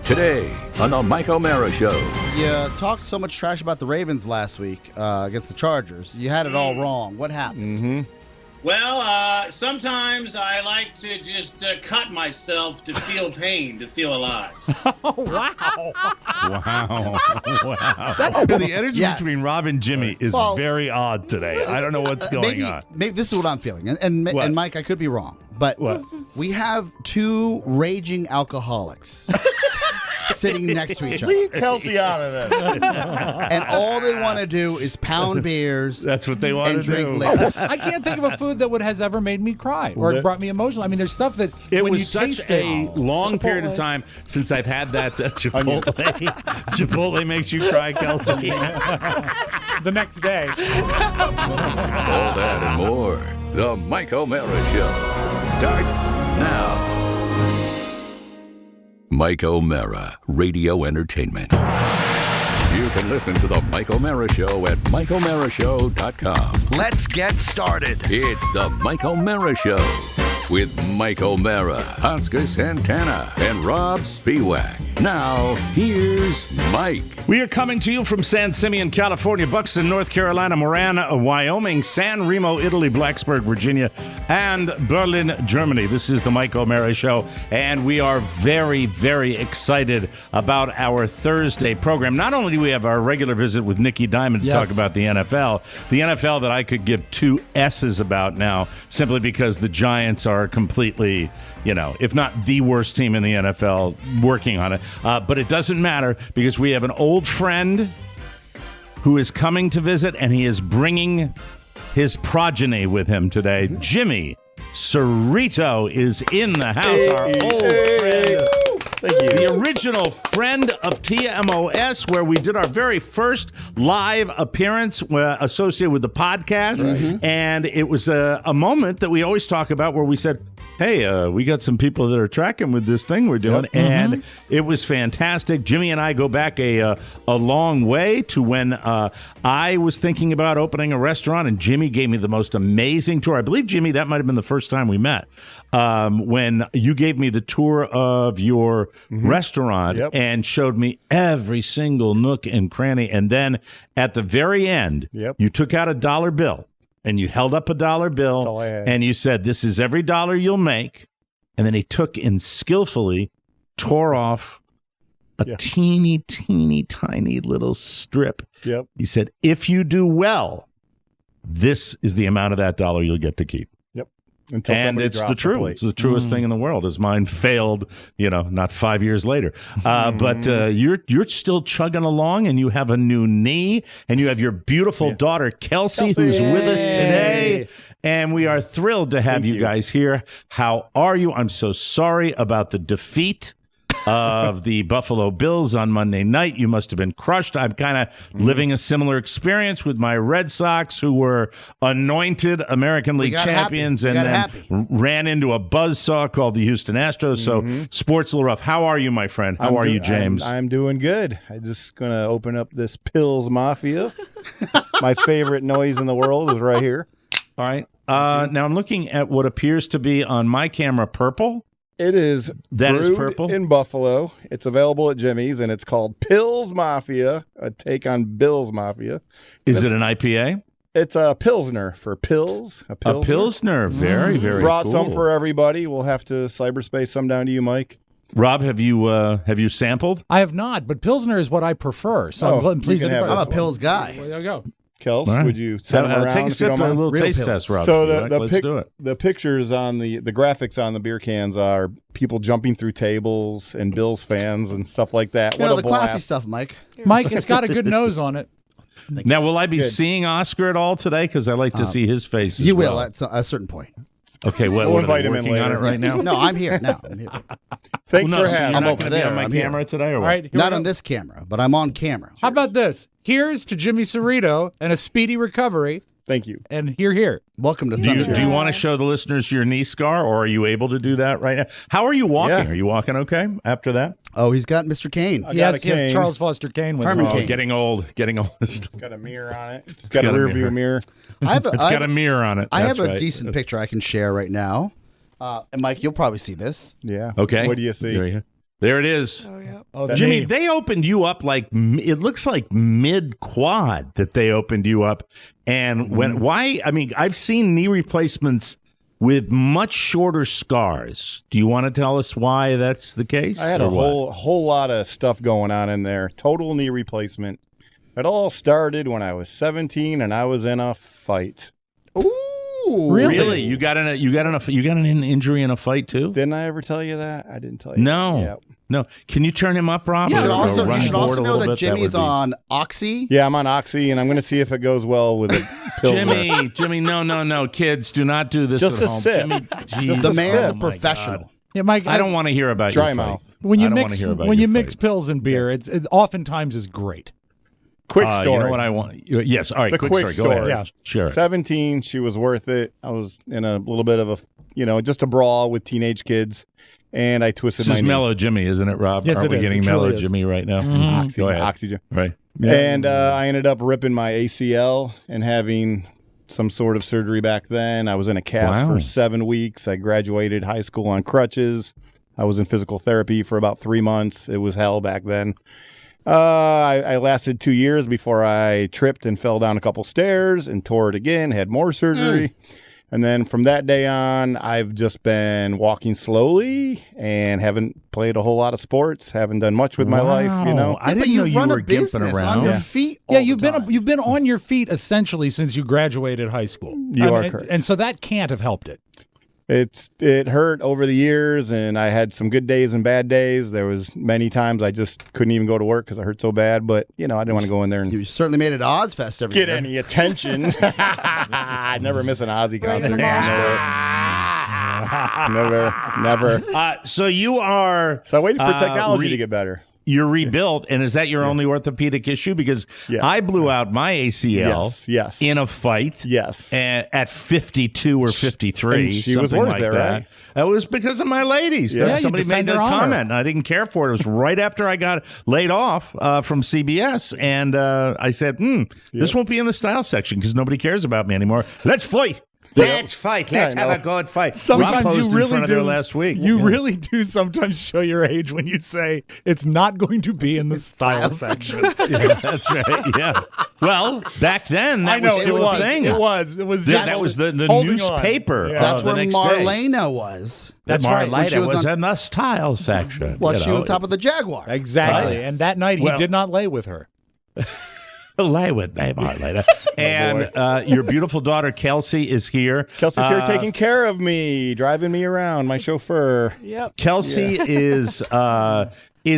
Today on the Mike O'Mara Show. You talked so much trash about the Ravens last week against the Chargers. You had it all wrong. What happened? Well, sometimes I like to just cut myself to feel pain, to feel alive. Oh, wow. Wow. The energy between Rob and Jimmy is very odd today. I don't know what's going on. Maybe this is what I'm feeling. And Mike, I could be wrong. But we have two raging alcoholics sitting next to each other. Leave Kelsey out of this. And all they want to do is pound beers. That's what they want and to drink do. liquor. I can't think of a food that has ever made me cry or brought me emotional. I mean, there's stuff that It when was you such taste a it, long period of time since I've had that Chipotle. Chipotle makes you cry, Kelsey. the next day. All that and more. The Mike O'Mara Show starts now. Mike O'Mara, Radio Entertainment. You can listen to the Mike O'Mara Show at MikeO'MaraShow.com. Let's get started. It's the Mike O'Mara Show with Mike O'Mara, Oscar Santana, and Rob Spiewak. Now, here's Mike. We are coming to you from San Simeon, California, Buxton, North Carolina, Moran, Wyoming, San Remo, Italy, Blacksburg, Virginia, and Berlin, Germany. This is the Mike O'Mara Show, and we are very, very excited about our Thursday program. Not only do we have our regular visit with Nikki Diamond to talk about the NFL that I could give two S's about now, simply because the Giants are completely, if not the worst team in the NFL, working on it. But it doesn't matter because we have an old friend who is coming to visit, and he is bringing his progeny with him today. Jimmy Cirritos is in the house, our old friend. Thank you. The original friend of TMOS, where we did our very first live appearance associated with the podcast. And it was a moment that we always talk about where we said, hey, we got some people that are tracking with this thing we're doing. And it was fantastic. Jimmy and I go back a long way to when I was thinking about opening a restaurant, and Jimmy gave me the most amazing tour. I believe, Jimmy, that might have been the first time we met, when you gave me the tour of your restaurant and showed me every single nook and cranny. And then at the very end, you took out a dollar bill. And you held up a dollar bill, and you said, this is every dollar you'll make. And then he took and skillfully tore off a teeny, teeny, tiny little strip. He said, if you do well, this is the amount of that dollar you'll get to keep. And it's the truth. It's the truest thing in the world. As mine failed, not 5 years later. But you're still chugging along, and you have a new knee, and you have your beautiful daughter, Kelsey, who's with us today. And we are thrilled to have you guys here. How are you? I'm so sorry about the defeat of the Buffalo Bills on Monday night. You must have been crushed. I'm kind of living a similar experience with my Red Sox, who were anointed American League champions and then ran into a buzzsaw called the Houston Astros. So sports a little rough. How are you, my friend? How are you, James? I'm doing good. I'm just going to open up this Pills Mafia. My favorite noise in the world is right here. All right. Now I'm looking at what appears to be on my camera purple. It is purple in Buffalo. It's available at Jimmy's, and it's called Pills Mafia, a take on Bill's Mafia. Is it an IPA? It's a Pilsner for pills. A Pilsner. Very, very Brought cool. some for everybody. We'll have to cyberspace some down to you, Mike. Rob, have you sampled? I have not, but Pilsner is what I prefer. So I'm pleased that I'm a pills guy. There you go. Kels, would you send them around? Take a sip, a little Real taste pills. test, Rob. So let's do it. The pictures on the graphics on the beer cans are people jumping through tables and Bills fans and stuff like that. What a the blast. classy stuff, Mike. Mike, it's got a good nose on it. Now, will I be seeing Oscar at all today? Because I like to see his face as You well. will at a certain point. Okay, We'll what invite are him they in working on later. it right now? No, I'm here. No, I'm here. Thanks Well, no, for so having you're me. not over gonna be there. on my I'm camera today, or All what? right, here Not we on go. this camera, but I'm on camera. How about this? Here's to Jimmy Cirritos and a speedy recovery. Thank you. And here. Welcome to Do you Thunder. want to show the listeners your knee scar, or are you able to do that right now? How are you walking? Yeah. Are you walking okay after that? Oh, he's got Mr. Kane. I He got has, a he has cane. Charles Foster Kane with Herman him. Kane. Getting old. Got a mirror on it. It's got a got a rear view mirror. mirror. I have It's got a mirror on it. I have That's a right. decent picture I can share right now. And Mike, you'll probably see this. Yeah. Okay. What do you see? There you go. There it is. Oh, yeah. Oh, Jimmy, they opened you up it looks like mid-quad that they opened you up. And why? I mean, I've seen knee replacements with much shorter scars. Do you want to tell us why that's the case? I had a whole lot of stuff going on in there. Total knee replacement. It all started when I was 17 and I was in a fight. Ooh, really? You got an injury in a fight too? Didn't I ever tell you that? I didn't tell you. No. Yep. No. Can you turn him up, Rob? You should Or also know that bit? Jimmy's That would be- on Oxy. Yeah, I'm on Oxy, and I'm going to see if it goes well with a pill. Jimmy, no, kids, do not do this Just at a home. sip. Jimmy, Just The a man's sip. a professional. Yeah, Mike. I don't want to hear about Dry your mouth. fight. When you I don't mix wanna hear about when your you mix fight. pills and beer, it oftentimes is great. Quick story. You know what I want? Yes. All right. The quick story. Go ahead. story. Yeah. Sure. 17, she was worth it. I was in a little bit of just a brawl with teenage kids, and I twisted This my is knee. mellow Jimmy, isn't it, Rob? Yes, Aren't it we is. getting It mellow truly is. Jimmy right now? Oxy, Go ahead. Oxygen. Right. And I ended up ripping my ACL and having some sort of surgery back then. I was in a cast Wow. for 7 weeks. I graduated high school on crutches. I was in physical therapy for about 3 months. It was hell back then. I lasted 2 years before I tripped and fell down a couple stairs and tore it again, had more surgery. And then from that day on, I've just been walking slowly and haven't played a whole lot of sports, haven't done much with my life, I didn't know you were gimping around. on your feet. Yeah, all the time. you've been on your feet essentially since you graduated high school. You are correct. And so that can't have helped it. It hurt over the years, and I had some good days and bad days. There was many times I just couldn't even go to work because I hurt so bad. But I didn't want to go in there and You certainly made it Ozfest every get year. any attention. I never miss an Ozzy concert. Never. So you are. So I waited for technology to get better. You're rebuilt, and is that your only orthopedic issue? Because Yes. I blew out my ACL Yes. in a fight. Yes. At 52 or 53, And she was something worth like it, that. right? That was because of my ladies. Yeah, you Somebody made defend that their honor. comment, and I didn't care for it. It was right after I got laid off from CBS, and I said, this won't be in the style section because nobody cares about me anymore. Let's fight. Let's fight. Let's I know. have a good fight. Sometimes We you posed in really front of do. there last week. You really do sometimes show your age when you say it's not going to be in the style section. Yeah, that's right. Yeah. Well, back then that was still a thing. It was. That was the holding on. newspaper. Yeah. That's the where next day. Marlena was. That's right. When she Marlena was was on- in the style section. Well, you she know. was on top of the Jaguar. Exactly. Right. And that night he Well- did not lay with her. Lay with me, Marlena. And your beautiful daughter Kelsey is here. Kelsey's here taking care of me, driving me around, my chauffeur. Yep. Kelsey is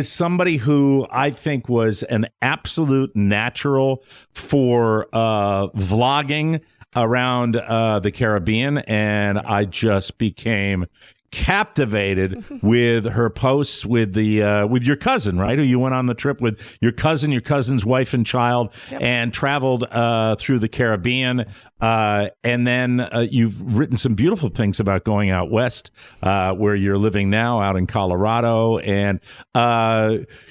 somebody who I think was an absolute natural for vlogging around the Caribbean, and I just became captivated with her posts with your cousin, right? Who you went on the trip with your cousin's wife and child, and traveled through the Caribbean. And then you've written some beautiful things about going out west, where you're living now, out in Colorado. And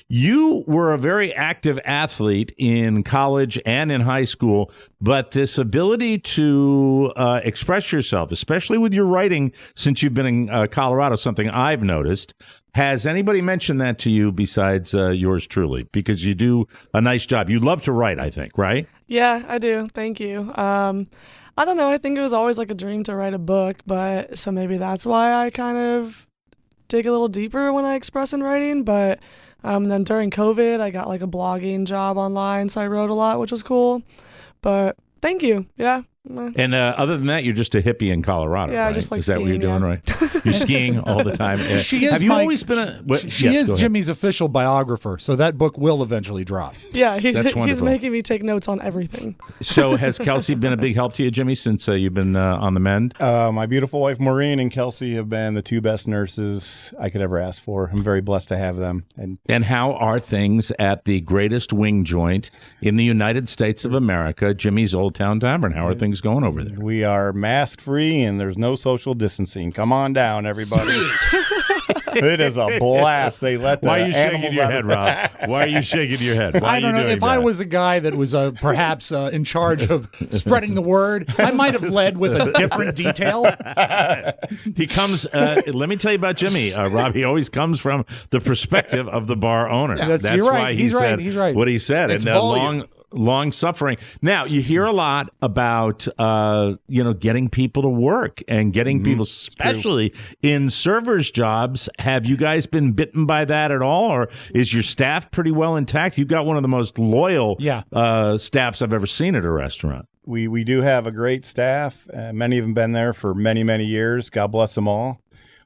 you were a very active athlete in college and in high school, but this ability to express yourself, especially with your writing, since you've been in Colorado, something I've noticed. Has anybody mentioned that to you besides yours truly? Because you do a nice job. You love to write, I think, right? Yeah, I do. Thank you. I don't know. I think it was always like a dream to write a book, but so maybe that's why I kind of dig a little deeper when I express in writing. But then during COVID, I got like a blogging job online, so I wrote a lot, which was cool. But thank you. Yeah. And other than that, you're just a hippie in Colorado. Yeah, I right? just like Is that what you're skiing, doing, yeah. right? You're skiing all the time. Yeah. She is Have you Mike- always been a? She Yes, is go ahead. Jimmy's official biographer, so that book will eventually drop. Yeah, That's he's wonderful. making me take notes on everything. So has Kelsey been a big help to you, Jimmy, since you've been on the mend? My beautiful wife Maureen and Kelsey have been the two best nurses I could ever ask for. I'm very blessed to have them. And how are things at the greatest wing joint in the United States of America, Jimmy's Old Town Tavern? How are things going over there? We are mask free and there's no social distancing. Come on down, everybody. It is a blast. They let the Why are you shaking animals your out head, of- Rob? Why are you shaking your head? Why I don't are you know. doing If I that? was a guy that was perhaps in charge of spreading the word, I might have led with a different detail. He comes, let me tell you about Jimmy, Rob. He always comes from the perspective of the bar owner. That's- That's you're right. why he He's right. said He's right. what he said. It's and volume. long suffering. Now, you hear a lot about, getting people to work and getting people, especially in servers jobs. Have you guys been bitten by that at all? Or is your staff pretty well intact? You've got one of the most loyal staffs I've ever seen at a restaurant. We do have a great staff. Many of them been there for many, many years. God bless them all.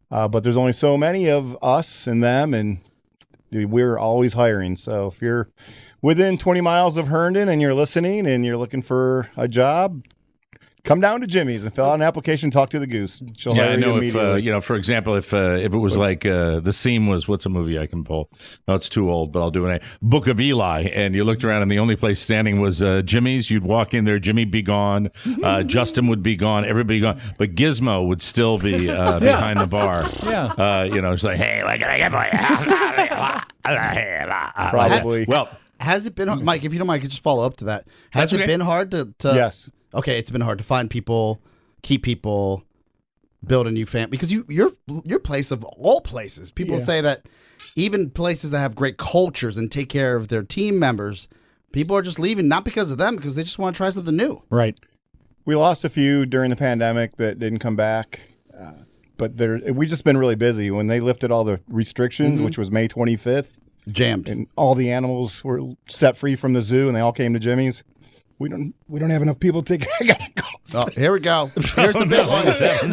But there's only so many of us and them, and we're always hiring. So if you're within 20 miles of Herndon and you're listening and you're looking for a job, come down to Jimmy's and fill out an application. Talk to the Goose. She'll hire I know. you If immediately. for example, if it was like The Seam was, what's a movie I can pull? No, it's too old, but I'll do it. Book of Eli, and you looked around, and the only place standing was Jimmy's. You'd walk in there, Jimmy be gone, Justin would be gone, everybody gone, but Gizmo would still be behind the bar. Yeah. It's like, hey, what can I get for you? Probably. Well, Has it been, Mike, if you don't mind, I could just follow up to that. Has That's it okay. been hard to Yes. Okay, it's been hard to find people, keep people, build a new family, because your place of all places. People say that even places that have great cultures and take care of their team members, people are just leaving not because of them, because they just want to try something new. Right. We lost a few during the pandemic that didn't come back, but we just been really busy. When they lifted all the restrictions, which was May 25th, Jammed. and all the animals were set free from the zoo, and they all came to Jimmy's. We don't have enough people to take. I gotta go. Oh, here we go. Here's the big one.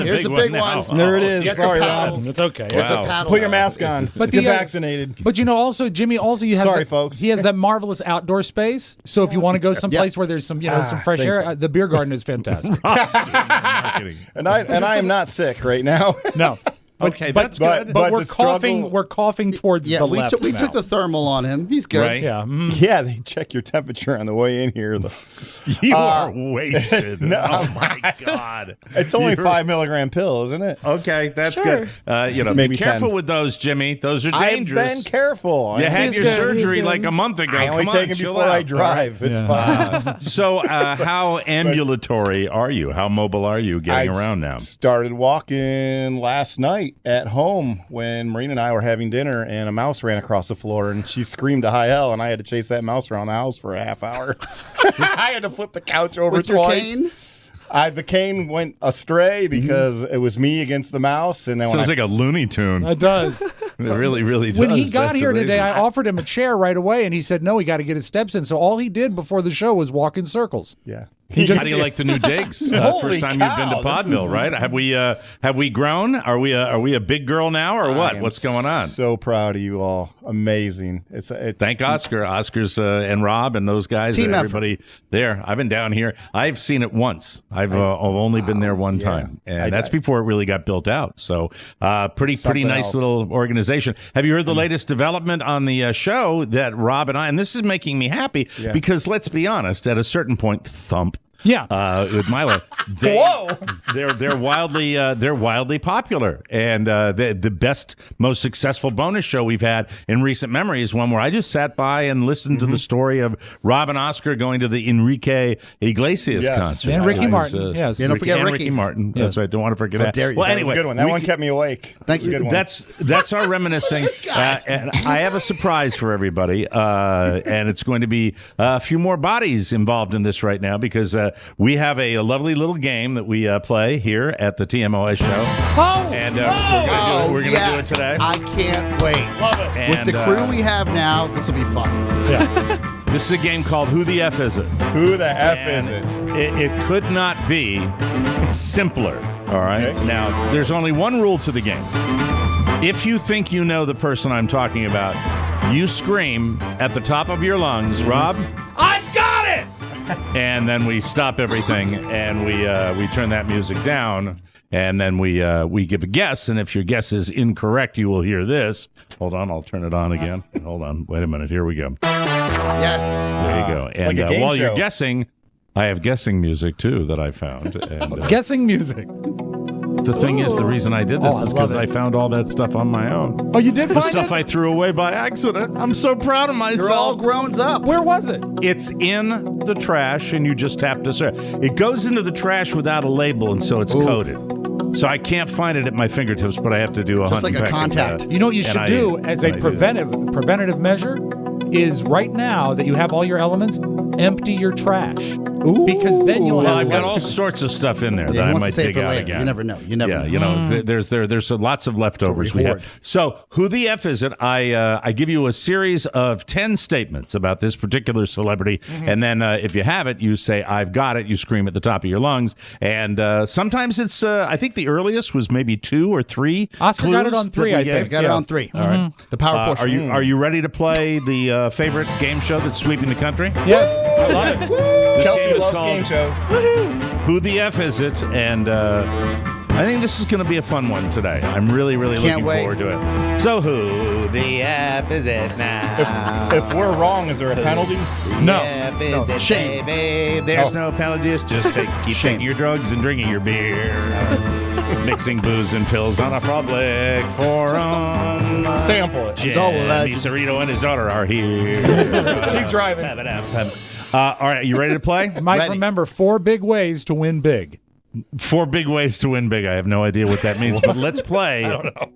Here's the big one. There it is. Get the Sorry, Rob. paddles. It's okay. Get the Wow. paddles. Put your mask on. But Get the, vaccinated. But also, Jimmy, you have Sorry, folks. He has that marvelous outdoor space. So if you want to go someplace where there's some fresh air, the beer garden is fantastic. marketing. And I am not sick right now. No. Okay, that's good. But we're the struggle- coughing. We're coughing towards Yeah, the we left. took now. the thermal on him. He's good. Right? Yeah. Yeah, they check your temperature on the way in here. You are wasted. No. Oh my God! It's only You're- 5 milligram pill, isn't it? Okay, that's Sure. good. Maybe be careful 10. with those, Jimmy. Those are I've dangerous. been careful. You had He's your good, he's surgery good. like a month ago. I only Come take on, it chill before out. I drive. It's fine. So, how ambulatory are you? How mobile are you getting around now? Started walking last night at home when Marina and I were having dinner, and a mouse ran across the floor, and she screamed to high hell, and I had to chase that mouse around the house for a half hour. I had to flip the couch over With your twice. cane? The cane went astray because it was me against the mouse, and then when Sounds like a Looney Tune. It does. It really, really does. When he got That's here amazing. today, I offered him a chair right away, and he said no. He got to get his steps in. So all he did before the show was walk in circles. yeah. How do you like the new digs? Holy First time you've been to cow, this Podville, is- right? Have we grown? Are we a big girl now, or what? I am What's going on? So proud of you all. Amazing. It's Thank Oscar. Oscar's and Rob and those guys Team and effort. everybody there. I've been down here. I've seen it once. I've only been there one time, and that's before it really got built out. So pretty Something nice else. little organization. Have you heard the latest development on the show that Rob and I? And this is making me happy because let's be honest. At a certain point, Thump. Yeah. With Milo, they're wildly popular, and the best, most successful bonus show we've had in recent memory is one where I just sat by and listened to the story of Rob and Oscar going to the Enrique Iglesias Yes. concert. And Ricky It was, Martin, yes. Yeah, don't forget and Ricky. Martin. Yes. That's right. Don't want to forget that. dare you. Well, That was anyway, That was a good one. That we one can- kept me awake. Thank you. Good one. That's our reminiscing, and I have a surprise for everybody, and it's going to be a few more bodies involved in this right now because we have a lovely little game that we play here at the TMOS show, and we're going to do it today. I can't wait. Love it. With And, the crew we have now, this will be fun. this is a game called Who the F Is It? Who the F And is it? it could not be simpler. All right. Okay. Now, there's only one rule to the game. If you think you know the person I'm talking about, you scream at the top of your lungs, Rob, I've got it! And then we stop everything and we turn that music down. And then we give a guess, and if your guess is incorrect, you will hear this. Hold on, I'll turn it on again. Hold on, wait a minute. Here we go. Yes. There you go. It's And like a game while you're show. guessing, I have guessing music too that I found. And, Guessing music. The thing is, the reason I did this I is love because it. I found all that stuff on my own. Oh, you did The find stuff it? I threw away by accident. I'm so proud of myself. You're all grown up. Where was it? It's in the trash, and you just have to search. It goes into the trash without a label, and so it's coded. So I can't find it at my fingertips, but I have to do a Just hunt like and a peck and, contact. You know what you should do as a and I do that. preventative measure is right now that you have all your elements, empty your trash. Because then you'll Well, have I've got less all to sorts of stuff in there Yeah, that he I wants might to save dig for out later. again. You never know. You never know. You know, there's lots of leftovers we have. So, who the F is it? I give you a series of 10 statements about this particular celebrity, and then if you have it, you say, "I've got it." You scream at the top of your lungs, and sometimes it's. I think the earliest was maybe 2 or 3. Oscar got it clues on 3, that we I gave. think. Got it on 3. All right. The power portion. Are you ready to play the favorite game show that's sweeping the country? Yes, I love it. This Kelsey game is loves called game shows. Who the F is it? And I think this is going to be a fun one today. I'm really, really Can't looking wait. forward to it. So who the F is it now? If we're wrong, is there a penalty? No. No. Shame. Baby. There's no penalties. Just keep Shame. taking your drugs and drinking your beer. Mixing booze and pills on a public forum. Sample it. Jimmy Cirritos and his daughter are here. She's driving. All right, you ready to play? Mike, Ready. remember 4 big ways to win big. 4 big ways to win big. I have no idea what that means, but let's play. I don't know.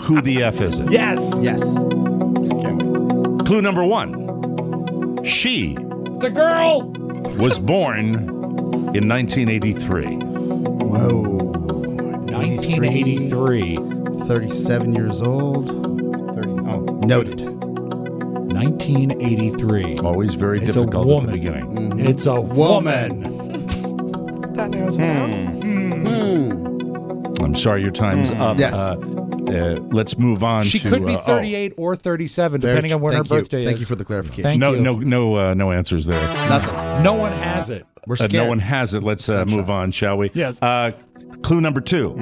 Who the F is it? Yes. Yes. Can't wait. Clue number 1. She It's a girl. was born in 1983. Whoa. 1983. 37 years old. 30. Oh. Noted. 1983. Always very It's a difficult at the woman. beginning. It's a woman. That narrows it down. I'm sorry, your time's up. Yes. Let's move on. She to, could be 38 or 37, depending on when her Thank you. birthday is. Thank you for the clarification. Thank you. No answers there. Nothing. No one has it. We're scared. No one has it. Let's move on, shall we? Yes. Clue number 2.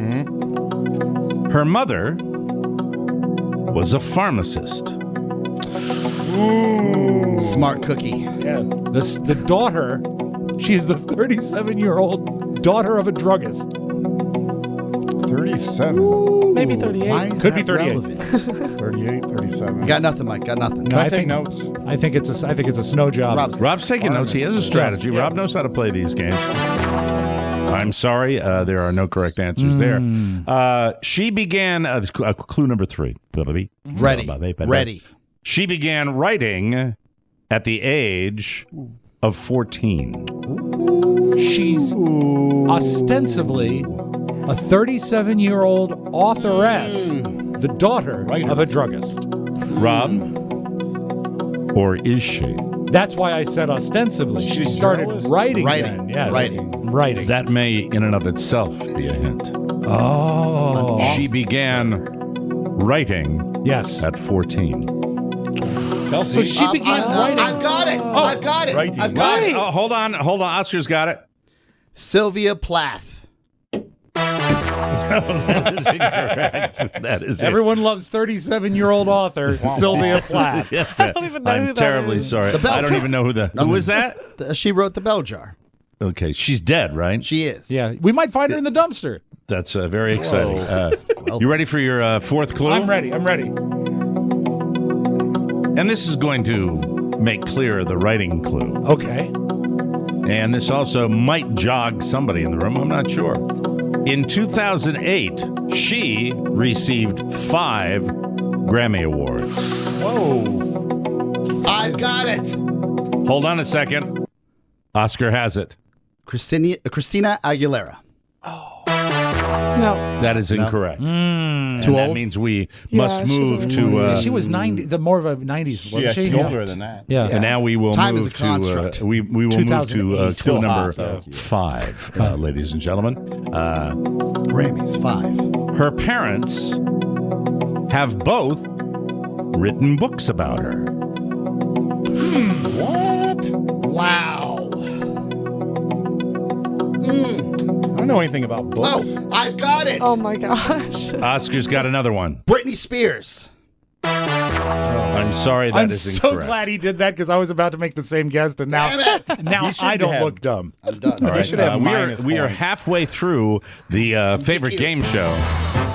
Her mother was a pharmacist. Smart cookie. The daughter, she's the 37-year-old daughter of a druggist. 37. Maybe 38. Why is Could be that 38. relevant? 38, 37. Got nothing, Mike. Got nothing. No, I take notes. I think it's a snow job. Rob's taking notes. He has a strategy. Yeah. Rob knows how to play these games. I'm sorry. There are no correct answers there. She began, clue number 3. Ready. She began writing at the age of 14. She's ostensibly a 37-year-old authoress, the daughter of a druggist. Rob? Or is she? That's why I said ostensibly. She started writing then. Yes. Writing. That may, in and of itself, be a hint. Oh. She began writing Yes. at 14. So she began writing. I've got it. I've got it. Writing. I've got it. Oh, hold on. Oscar's got it. Sylvia Plath. That is incorrect. That is Everyone loves 37-year-old author Sylvia Plath. Yes, I don't even know I'm who that terribly is. sorry. The bell I don't jar. even know who is that? She wrote the bell jar. Okay, she's dead, right? She is. Yeah, we might find her in the dumpster. That's very exciting. You ready for your 4th clue? I'm ready. And this is going to make clear the writing clue. Okay. And this also might jog somebody in the room. I'm not sure. In 2008, she received 5 Grammy Awards. Whoa. I've got it. Hold on a second. Oscar has it. Christina Aguilera. No. That is incorrect. Too And old? that means we Yeah, must she's move a to. little- She was 90, the more of a 90s, wasn't Yeah, she? she's older than that. Yeah. And now we will Time move is a construct. to we will move to 2008. clue Still number hot, though. 5, ladies and gentlemen. Grammys, 5. Her parents have both written books about her. What? Wow. I don't know anything about books. Oh, I've got it. Oh my gosh. Oscar's got another one. Britney Spears. Are I'm sorry. That I'm is so incorrect. glad he did that because I was about to make the same guess, and now I don't look dumb. I'm done. All right, should have minus we are points. halfway through the favorite game show.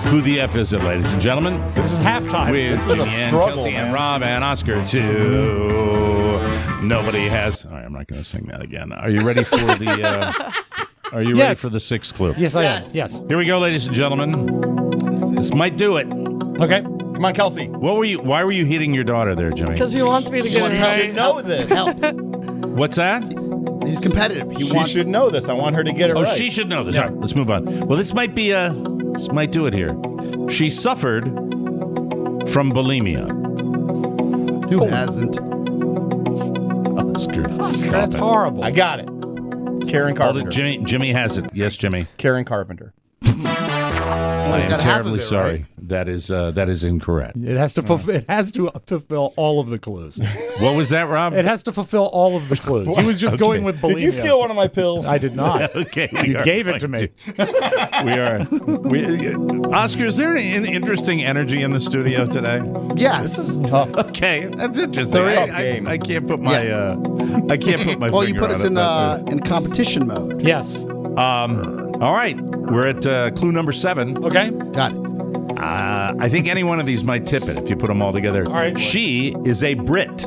Who the F is it, ladies and gentlemen? This is halftime. With This is a Jimmy and struggle, Kelsey and man. Rob and Oscar too. Nobody has. All right, I'm not going to sing that again. Are you ready for the? Are you ready Yes. for the sixth clue? Yes, I am. Yes. Here we go, ladies and gentlemen. This might do it. Okay. Come on, Kelsey. Why were you hitting your daughter there, Jimmy? Because he wants me to get it You right. should know this. Help. What's that? He's competitive. He She wants. should know this. I want her to get it Oh, right. she should know this. All right, let's move on. Well, this might do it here. She suffered from bulimia. Who hasn't? Oscar, stop That's it. horrible. I got it. Karen Hold it, Carpenter. Jimmy has it. Yes, Jimmy. Karen Carpenter. I am got half terribly of it, sorry. That is incorrect. It has to fulfill all of the clues. What was that, Rob? It has to fulfill all of the clues. He was just going with bulimia. Did you steal one of my pills? I did not. Okay, You gave it to me. Oscar, is there an interesting energy in the studio today? Yes. Tough. Okay, that's interesting. Tough I game. can't put my I can't put my Well, you finger put on us it, in but, competition mode. Yes. all right, we're at clue number 7. Okay. Got it. I think any one of these might tip it if you put them all together. All right. She is a Brit.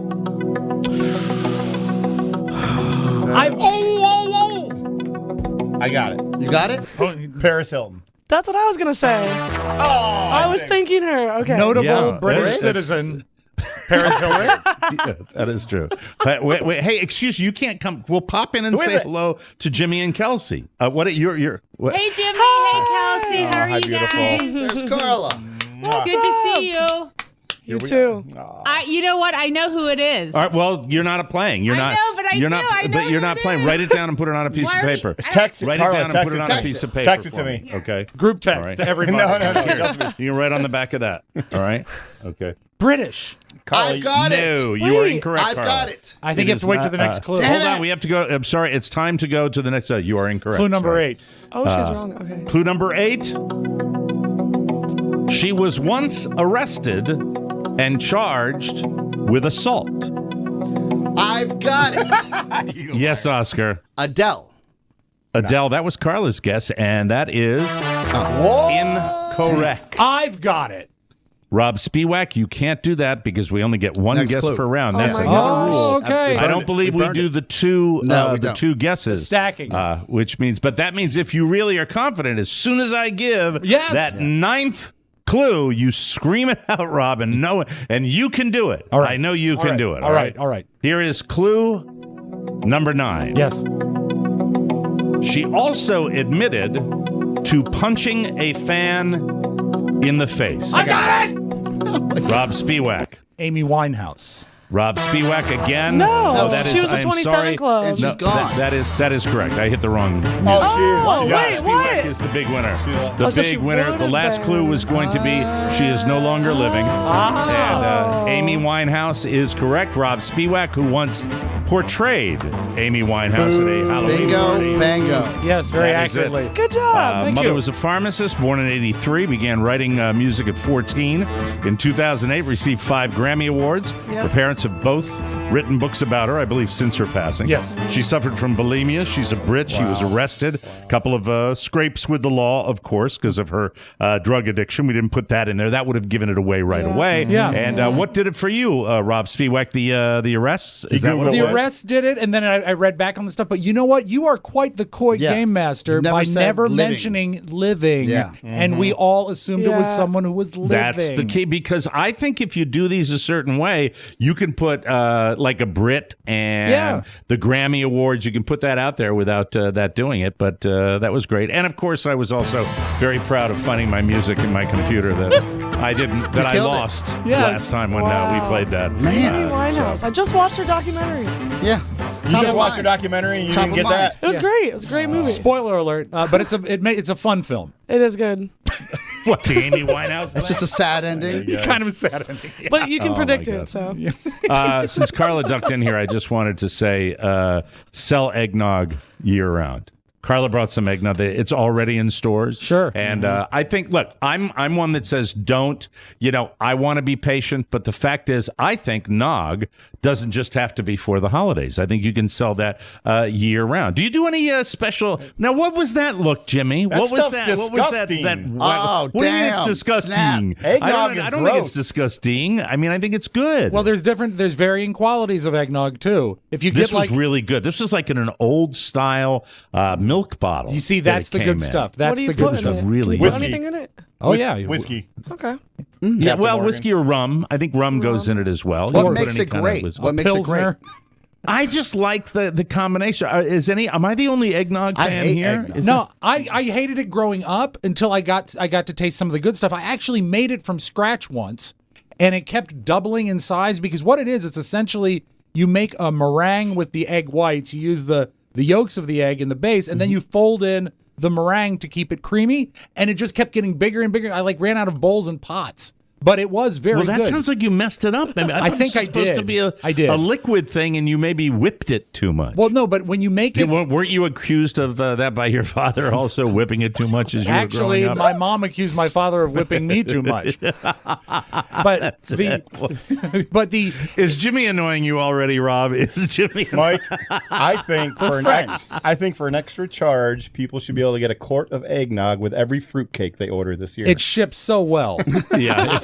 I got it. You got it? Paris Hilton. That's what I was gonna say. I was thinking her. Okay. Notable Yeah, British that's- citizen. Paris Hilton. Yeah, that is true. But wait, hey, excuse you can't come. We'll pop in and Who is say it? hello to Jimmy and Kelsey. What? You're. What? Hey Jimmy, hey Kelsey, how are hi, you beautiful. guys? There's Carla. Good to see you. You too. You know what? I know who it is. All right. Well, you're not playing. You're I not. know, but I you're do. Not, I know but you're who not it playing. is. Write it down and put it on a piece Why of are we- paper. I don't- Text it, Write Carla. it down and Text put it it. on Text a piece it. of paper. Text it for to me. Okay. Group text All right. to everybody. No. You can write on the back of that. All right. Okay. British. Carla, I've got it. No, you are Wait. incorrect. I've Carla. got it. I think It you have is to wait not, to the next clue. Hold Damn on. it. We have to go. I'm sorry. It's time to go to the next. You are incorrect. Clue number Sorry. 8. Oh, she's wrong. Okay. Clue number 8. She was once arrested and charged with assault. I've got it. Yes, Oscar. Adele. Adele, that was Carla's guess, and that is incorrect. I've got it. Rob Spiewak, you can't do that because we only get one Next guess clue. per round. That's my another gosh. rule. Oh, okay. I don't believe we do the two No, we the don't. two guesses. Stacking. Which means, but that means if you really are confident, as soon as I give Yes. that 9th clue, you scream it out, Rob, and know it, and you can do it. All right. I know you All can right. do it. All right. Here is clue number 9. Yes. She also admitted to punching a fan in the face. I got it. Rob Spiewak. Amy Winehouse. Rob Spiewak again. No, that she is- was a I'm 27 sorry. Club. And she's gone. That is correct. I hit the wrong. Oh, Rob wait, Spiewak what? is the big winner. The Oh, so she big winner. would The have last been. clue was going to be she is no longer living. And Amy Winehouse is correct. Rob Spiewak, who once portrayed Amy Winehouse at a Halloween Bingo, party. bango. Yes, very That is it. accurately. Good job. Thank Mother you. was a pharmacist, born in 83, began writing music at 14. In 2008, received 5 Grammy Awards. Yep. Her parents have both written books about her, I believe, since her passing. Yes. She suffered from bulimia. She's a Brit. She was arrested. A couple of scrapes with the law, of course, because of her drug addiction. We didn't put that in there. That would have given it away right away. Yeah. And what did it for you, Rob Spiewak? The arrests? Is that what it The was? arrest did it, and then I read back on the stuff. But you know what? You are quite the coy Yes. game master Never by said never living. mentioning living. Yeah. And we all assumed it was Yeah. someone who was living. That's the key, because I think if you do these a certain way, you can put like a Brit and the Grammy Awards. You can put that out there without that doing it. But that was great. And of course, I was also very proud of finding my music in my computer that I didn't, that I killed it. lost Yes. last time when we Wow. played that. Amy Winehouse. I just watched her documentary. Yeah. You just watched your documentary and you Top didn't of get mind. that? It was great. It was a great movie. Spoiler alert, but it's a fun film. It is good. What, the Amy Winehouse? It's just a sad ending. Kind of a sad ending. But you can predict God. it, so. Since Carla ducked in here, I just wanted to say sell eggnog year round. Carla brought some eggnog. It's already in stores. Sure. And I think, look, I'm one that says don't. I want to be patient, but the fact is, I think nog doesn't just have to be for the holidays. I think you can sell that year round. Do you do any special? Now, what was that look, Jimmy? That what was stuff's that? What was that? disgusting. What do you mean it's damn, disgusting? snap. Eggnog is I don't think gross. it's disgusting. I mean, I think it's good. Well, there's varying qualities of eggnog too. If you this get was really good. This was like in an old style milk bottle. you see, that that's it the came good in. stuff. What That's do you the good put in stuff. it? Really Can you put Whiskey. anything in it? Oh yeah, Whiskey. Okay. Yeah, Captain well, Morgan. whiskey or rum. I think rum goes in it as well. You What can put makes any it kind of great? whiskey. What makes it great? Pilsner. I just like the combination. Am I the only eggnog I fan hate here? eggnog. Is No, I hated it growing up until I got to taste some of the good stuff. I actually made it from scratch once, and it kept doubling in size because what it is, it's essentially you make a meringue with the egg whites. You use the yolks of the egg in the base, and then you fold in the meringue to keep it creamy, and it just kept getting bigger and bigger. I ran out of bowls and pots. But it was very well, that good. sounds like you messed it up. I, mean, I thought think this was I supposed did. to be I did. a liquid thing, and you maybe whipped it too much. Well, no, but when you make it, Weren't you accused of that by your father also whipping it too much as you actually, were growing up? my mom accused my father of whipping me too much. But the Is Jimmy annoying you already, Rob? Is Jimmy Mike, I think for an extra charge, people should be able to get a quart of eggnog with every fruitcake they order this year. it ships so well. Yeah,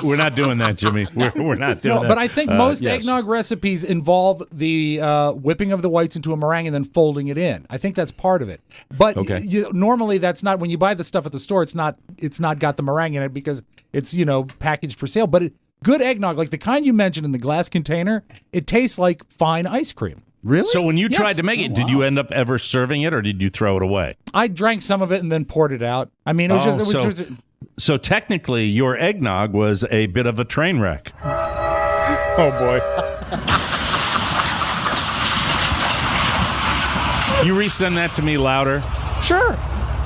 we're not doing that, Jimmy. We're not doing that. But I think most yes. eggnog recipes involve the whipping of the whites into a meringue and then folding it in. I think that's part of it. But Okay. Normally that's not when you buy the stuff at the store. It's not got the meringue in it because it's packaged for sale. But good eggnog, like the kind you mentioned in the glass container, it tastes like fine ice cream. Really? So when you Yes. tried to make it, did you end up ever serving it, or did you throw it away? I drank some of it and then poured it out. I mean, it was just. So technically, your eggnog was a bit of a train wreck. Oh boy. You resend that to me louder. Sure.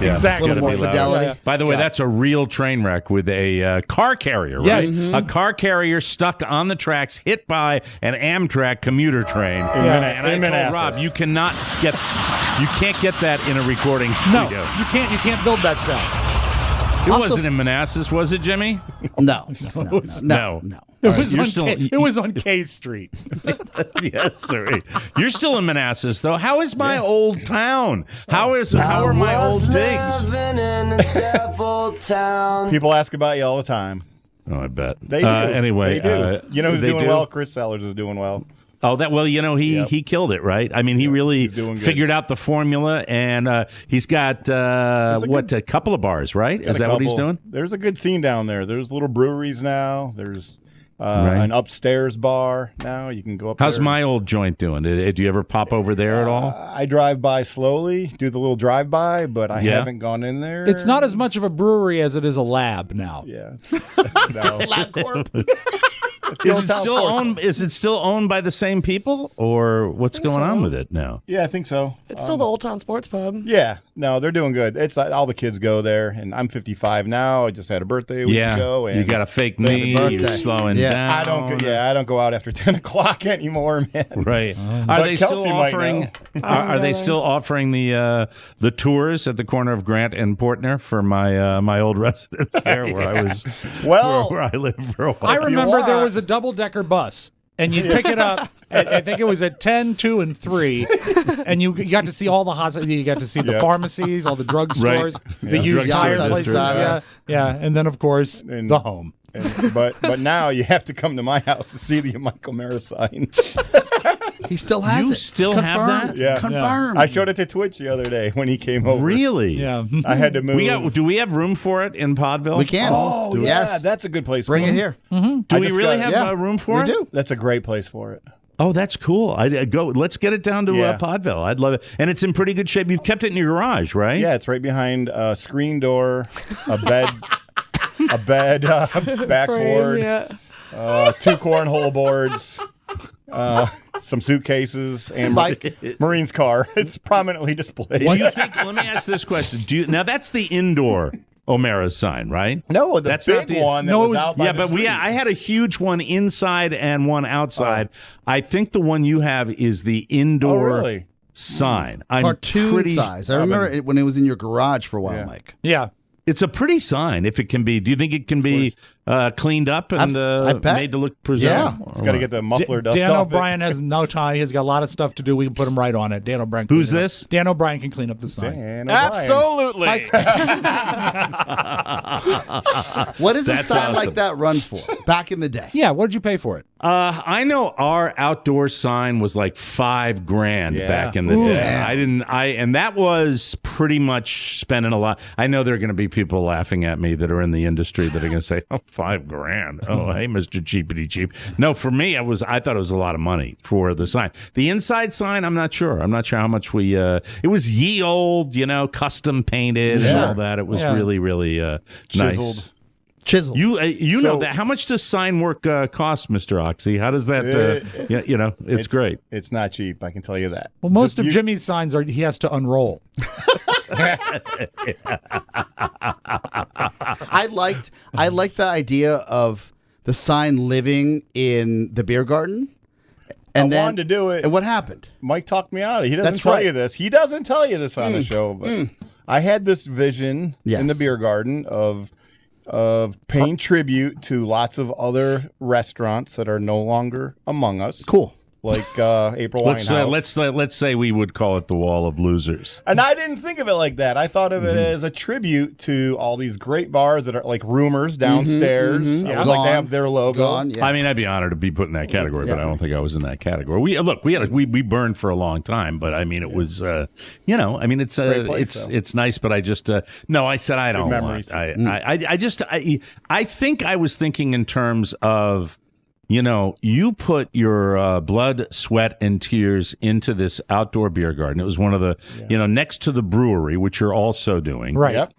Yeah, Exactly. it's gotta more be louder. fidelity. By the way, that's a real train wreck with a car carrier, right? Yes. A car carrier stuck on the tracks, hit by an Amtrak commuter train. And I in told Manassas. Rob, you can't get that in a recording No, studio. you can't build that sound. It Also- wasn't in Manassas, was it, Jimmy? No. No. It was you're on still- K, it was on K Street. Yes, sir. You're still in Manassas, though. How is my old town? How are my old digs? People ask about you all the time. Oh, I bet. They do. Anyway, they do. You know who's they doing do? well? Chris Sellers is doing well. Oh, he killed it, right? I mean, he really he's doing good. figured out the formula, and he's got a couple of bars, right? Got Is a that what he's couple. doing? There's a good scene down there. There's little breweries now. There's Right. an upstairs bar now. You can go up How's there. my old joint doing? Do you ever pop over there at all? I drive by slowly, do the little drive by, but I Yeah. haven't gone in there. It's not as much of a brewery as it is a lab now. Yeah. No. Is it still owned by the same people, or what's going on with it now? Yeah, I think so. It's still the Old Town Sports Pub. Yeah, no, they're doing good. It's like all the kids go there, and I'm 55 now. I just had a birthday a week ago. And you got a fake knee. birthday. You're slowing Yeah. down. I don't go out after 10 o'clock anymore, man. Right? Are But they Kelsey still might offering? know. Are they still offering the tours at the corner of Grant and Portner for my old residence there, where I was, Well, where I lived for a while? I remember there want. was a double-decker bus, and you'd pick it up. I think it was at 10, 2, and 3, and you got to see all the hospitals. You got to see the Yeah. pharmacies, all the drugstores, the used Drugstore tire districts. places. Yeah, and then of course And- the home. but now you have to come to my house to see the Michael Mara sign. He still has it. You still have Confirmed. that? Yeah. Confirmed. I showed it to Twitch the other day when he came over. Really? Yeah. I had to move. Do we have room for it in Podville? We can. Oh, yeah, yes. that's a good place Bring for it it. here. Do I we just really got- have yeah, room for we it? do. That's a great place for it. Oh, that's cool. I go. Let's get it down to Yeah. Podville. I'd love it, and it's in pretty good shape. You've kept it in your garage, right? Yeah, it's right behind a screen door, a bed, backboard, Frame, yeah. 2 cornhole boards, some suitcases, and Marine's car. It's prominently displayed. Do you think? Let me ask this question. Now that's the indoor O'Mara's sign, right? No, the That's not big the- one that No, it was was- out by Yeah, the but street. I had a huge one inside and one outside. I think the one you have is the indoor Oh, really? sign. Cartoon size. I remember it when it was in your garage for a while, Mike. Yeah. It's a pretty sign if it can be. Do you think it can be cleaned up and made to look presentable? Yeah. It's got to get the muffler dust Dan off O'Brien has no time. He's got a lot of stuff to do. We can put him right on it. Dan O'Brien. Who's this? Dan O'Brien can clean up the sign. Absolutely. What does a That's sign awesome. like that run for back in the day? Yeah. What did you pay for it? I know our outdoor sign was like $5,000 back in the day. Man. And that was pretty much spending a lot. I know there are going to be people laughing at me that are in the industry that are going to say, "Oh, $5,000. Oh, hey, Mr. Cheapity Cheap." No, for me, I thought it was a lot of money for the sign. The inside sign, I'm not sure. I'm not sure how much we. It was ye old, custom painted and all that. It was really, really nice. Chiseled. You know that. How much does sign work cost, Mr. Oxy? How does that? It's great. It's not cheap. I can tell you that. Well, most of Jimmy's signs he has to unroll. I liked the idea of the sign living in the beer garden. And I wanted to do it. And what happened? Mike talked me out of it. He doesn't That's tell right. you this. He doesn't tell you this on the show. But I had this vision in the beer garden of paying tribute to lots of other restaurants that are no longer among us. Cool. Like April Winehouse. Let's say we would call it the Wall of Losers. And I didn't think of it like that. I thought of it as a tribute to all these great bars that are like Rumors downstairs. I would like to have their logo. Gone, yeah. I mean, I'd be honored to be put in that category, but I don't think I was in that category. We burned for a long time, but I mean, it was it's nice, but I just no. I said I don't want. I think I was thinking in terms of. You put your blood, sweat, and tears into this outdoor beer garden. It was one of the, next to the brewery, which you're also doing. Right. Yep,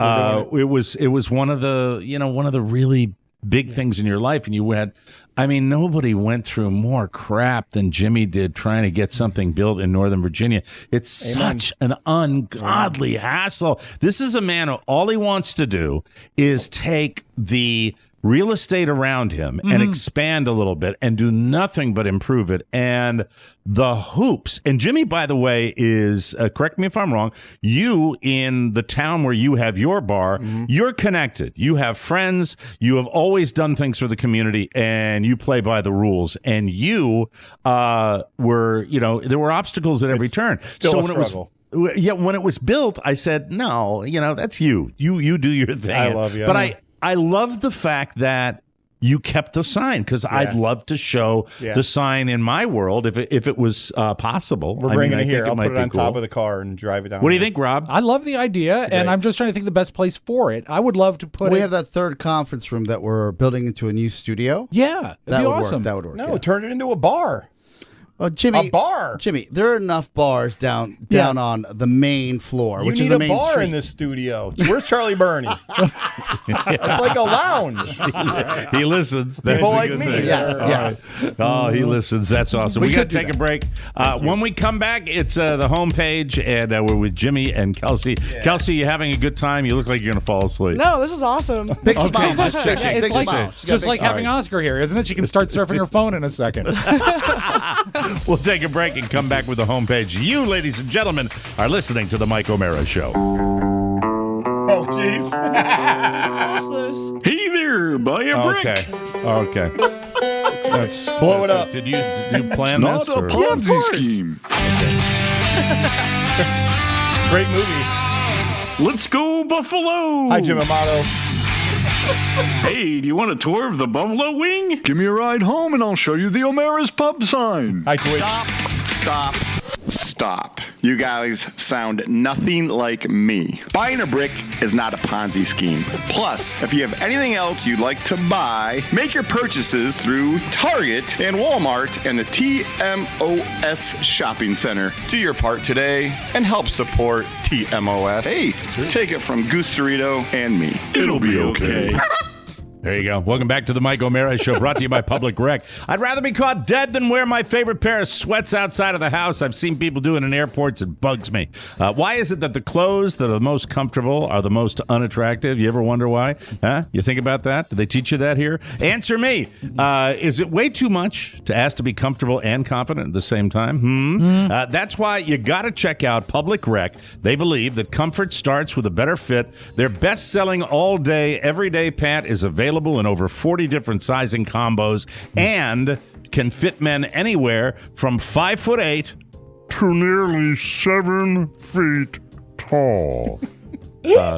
It was one of the really big things in your life, and nobody went through more crap than Jimmy did trying to get something built in Northern Virginia. It's such an ungodly hassle. This is a man who all he wants to do is take the real estate around him and expand a little bit and do nothing but improve it. And the hoops. And Jimmy, by the way, is, correct me if I'm wrong, you in the town where you have your bar, you're connected. You have friends. You have always done things for the community and you play by the rules. And you there were obstacles at every turn. Still a struggle. When it was built, I said, no, that's you. You do your thing. I love you. But I love the fact that you kept the sign because I'd love to show the sign in my world if it was possible. We're bringing it here. I'll put it on top of the car and drive it down. What do you think, Rob? I love the idea, and I'm just trying to think of the best place for it. I would love to put We have that third conference room that we're building into a new studio. Yeah, That be would awesome. work. That would work. No, turn it into a bar. Well, Jimmy, A bar. Jimmy, there are enough bars down on the main floor, You which need is the a main bar street. in this studio. Where's Charlie Burney? It's like a lounge. He listens. That's People a like good me. thing. Yes. Oh, he listens. That's awesome. We got could to do take a that. break. When we come back, it's the homepage, and we're with Jimmy and Kelsey. Kelsey, you having a good time? You look like you're going to fall asleep. No, this is awesome. Big smile. Just checking. Yeah, it's Big like smile. just like having Oscar here, isn't it? She can start surfing her phone in a second. We'll take a break and come back with the homepage. You, ladies and gentlemen, are listening to The Mike O'Mara Show. Oh, jeez. Let's watch this. Hey there, buy a brick. Okay. That's Blow it up. Did you plan Not this? a or- Ponzi scheme. Great movie. Let's go, Buffalo. Hi, Jim Amato. Hey, do you want a tour of the Buffalo Wing? Give me a ride home and I'll show you the O'Mara's pub sign. Hi, Twitch. Stop. You guys sound nothing like me. Buying a brick is not a Ponzi scheme. Plus, if you have anything else you'd like to buy, make your purchases through Target and Walmart and the TMOS Shopping Center. Do your part today and help support TMOS. Hey, take it from Goose Cerrito and me. It'll be okay. There you go. Welcome back to the Mike O'Mara Show, brought to you by Public Rec. I'd rather be caught dead than wear my favorite pair of sweats outside of the house. I've seen people do it in airports. It bugs me. Why is it that the clothes that are the most comfortable are the most unattractive? You ever wonder why? Huh? You think about that? Do they teach you that here? Answer me. Is it way too much to ask to be comfortable and confident at the same time? That's why you got to check out Public Rec. They believe that comfort starts with a better fit. Their best-selling all-day, everyday pant is available in over 40 different sizing combos and can fit men anywhere from 5'8" to nearly 7 feet tall.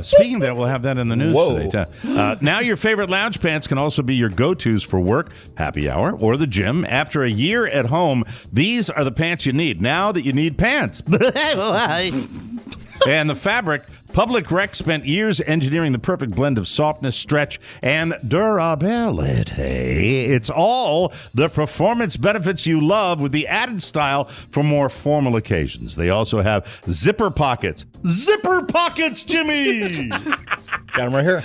Speaking of that, we'll have that in the news today. Now your favorite lounge pants can also be your go-tos for work, happy hour, or the gym. After a year at home, these are the pants you need. Now that you need pants. And the fabric, Public Rec spent years engineering the perfect blend of softness, stretch, and durability. It's all the performance benefits you love with the added style for more formal occasions. They also have zipper pockets. Zipper pockets, Jimmy! Got them right here.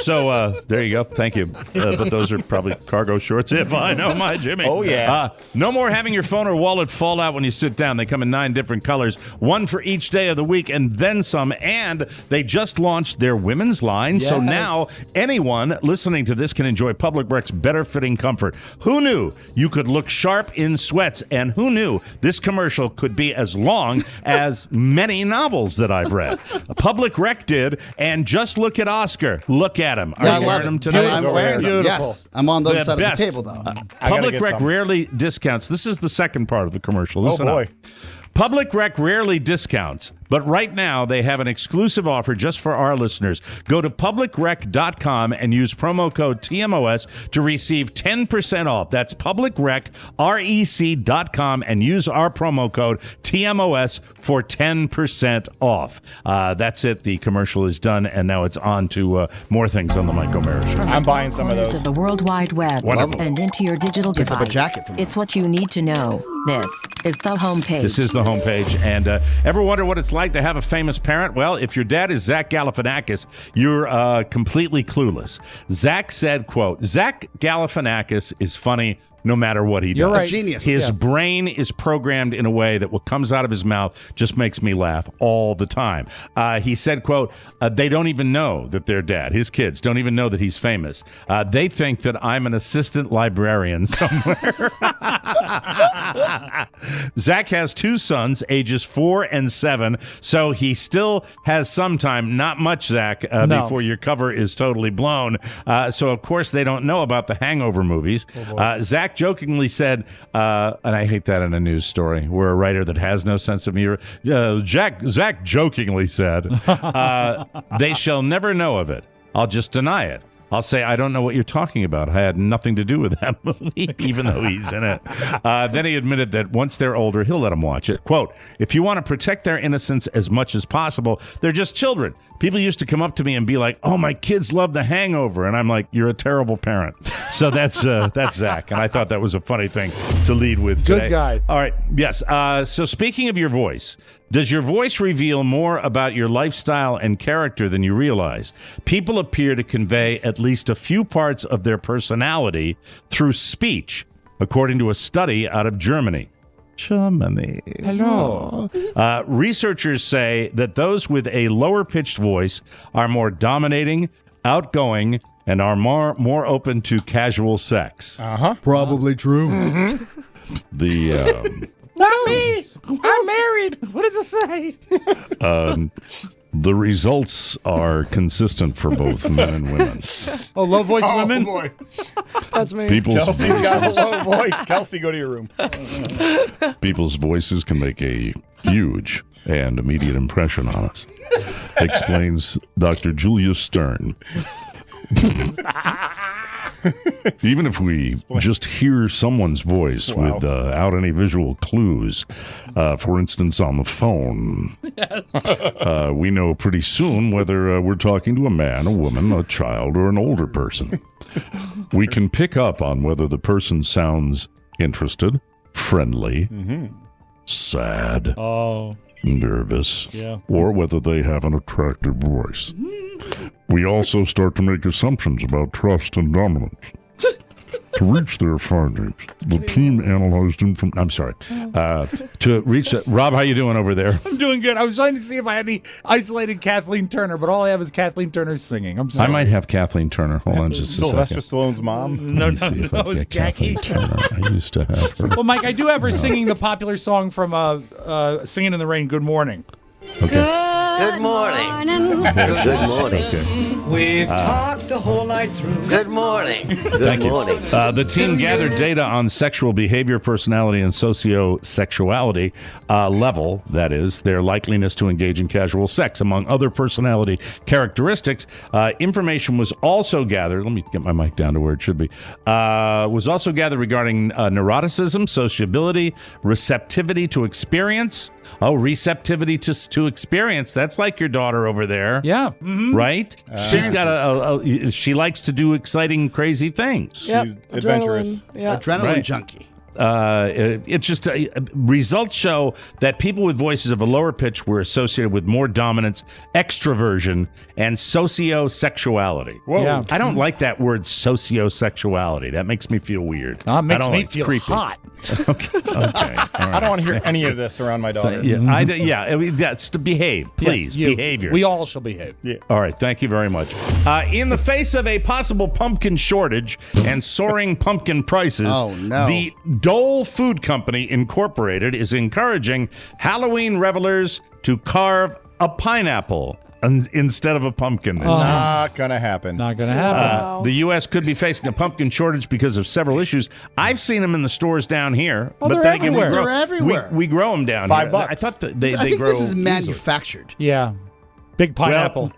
So there you go. Thank you. But those are probably cargo shorts, if I know my Jimmy. Oh, yeah. No more having your phone or wallet fall out when you sit down. They come in 9 different colors, one for each day of the week, and then some. And they just launched their women's line. Yes. So now anyone listening to this can enjoy Public Rec's better-fitting comfort. Who knew you could look sharp in sweats? And who knew this commercial could be as long as many novels that I've read? Public Rec did, and just look at Oscar. Look at him. Are you wearing them today? I'm wearing them. Yes. I'm on the other side of the table, though. Public Rec rarely discounts. This is the second part of the commercial. Listen up. Public Rec rarely discounts, but right now they have an exclusive offer just for our listeners. Go to publicrec.com and use promo code TMOS to receive 10% off. That's publicrec.com and use our promo code TMOS for 10% off. That's it. The commercial is done, and now it's on to more things on the Mike O'Mara Show. I'm buying some of those. Of the World Wide Web and into your digital device. Pick up a jacket from it's what you need to know. This is the homepage. This is the homepage. And ever wonder what it's like to have a famous parent? Well, if your dad is Zach Galifianakis, you're completely clueless. Zach said, quote, Zach Galifianakis is funny no matter what he does. You're right. Genius. His brain is programmed in a way that what comes out of his mouth just makes me laugh all the time. He said, quote, they don't even know that they're dad. His kids don't even know that he's famous. They think that I'm an assistant librarian somewhere. Zach has 2 sons, ages 4 and 7, so he still has some time, not much, Zach, before your cover is totally blown. So, of course, they don't know about the Hangover movies. Zach jokingly said, and I hate that in a news story, where a writer that has no sense of humor, Zach jokingly said, they shall never know of it. I'll just deny it. I'll say, I don't know what you're talking about. I had nothing to do with that movie, even though he's in it. Then he admitted that once they're older, he'll let them watch it. Quote, if you want to protect their innocence as much as possible, they're just children. People used to come up to me and be like, oh, my kids love The Hangover. And I'm like, you're a terrible parent. So that's Zach. And I thought that was a funny thing to lead with today. Good guy. All right. Yes. So speaking of your voice, does your voice reveal more about your lifestyle and character than you realize? People appear to convey at least a few parts of their personality through speech, according to a study out of Germany. Hello. Researchers say that those with a lower-pitched voice are more dominating, outgoing, and are more open to casual sex. Probably true. The Not me. I'm married. What does it say? the results are consistent for both men and women. Oh, low voice women? Boy. That's me. Kelsey's got a low voice. Kelsey, go to your room. People's voices can make a huge and immediate impression on us, explains Dr. Julia Stern. Even if we just hear someone's voice without any visual clues, for instance, on the phone, we know pretty soon whether we're talking to a man, a woman, a child, or an older person. We can pick up on whether the person sounds interested, friendly, sad, nervous, Yeah. or whether they have an attractive voice. We also start to make assumptions about trust and dominance. To reach their findings, the team analyzed To reach Rob, how you doing over there? I'm doing good. I was trying to see if I had any isolated Kathleen Turner, but all I have is Kathleen Turner singing. I'm sorry. I might have Kathleen Turner. Hold on just a Sylvester second. Stallone's mom. No, Let me see if I can it's get Jackie. Kathleen Turner. I used to have her. Well, Mike, I do have her singing the popular song from Singing in the Rain, Good Morning. Okay. Good morning. Good morning. We've talked the whole night through. Good morning. Thank you. The team gathered data on sexual behavior, personality, and sociosexuality level, that is, their likeliness to engage in casual sex. Among other personality characteristics, information was also gathered, let me get my mic down to where it should be, was also gathered regarding neuroticism, sociability, receptivity to experience. Oh, receptivity to experience. That's like your daughter over there. Yeah. Mm-hmm. Right? She's got she likes to do exciting, crazy things. Yep. She's adventurous. Yeah. Adrenaline Right. junkie. It's just results show that people with voices of a lower pitch were associated with more dominance, extroversion, and sociosexuality. Whoa. Yeah. I don't like that word sociosexuality. That makes me feel weird. It makes me it's feel creepy. hot. Okay. All right. I don't want to hear any of this around my daughter. I mean, that's to behave. Please, Yes, you. behavior. We all shall behave. Yeah. All right, thank you very much. In the face of a possible pumpkin shortage and soaring pumpkin prices, Oh, no. the Dole Food Company Incorporated is encouraging Halloween revelers to carve a pineapple instead of a pumpkin this year. Not gonna happen. Not going to happen. The U.S. could be facing a pumpkin shortage because of several issues. I've seen them in the stores down here. Oh, but they're then again, everywhere. They're everywhere. We grow them down here. $5. I thought that I they think grow this is easily. manufactured. Yeah. Big pineapple.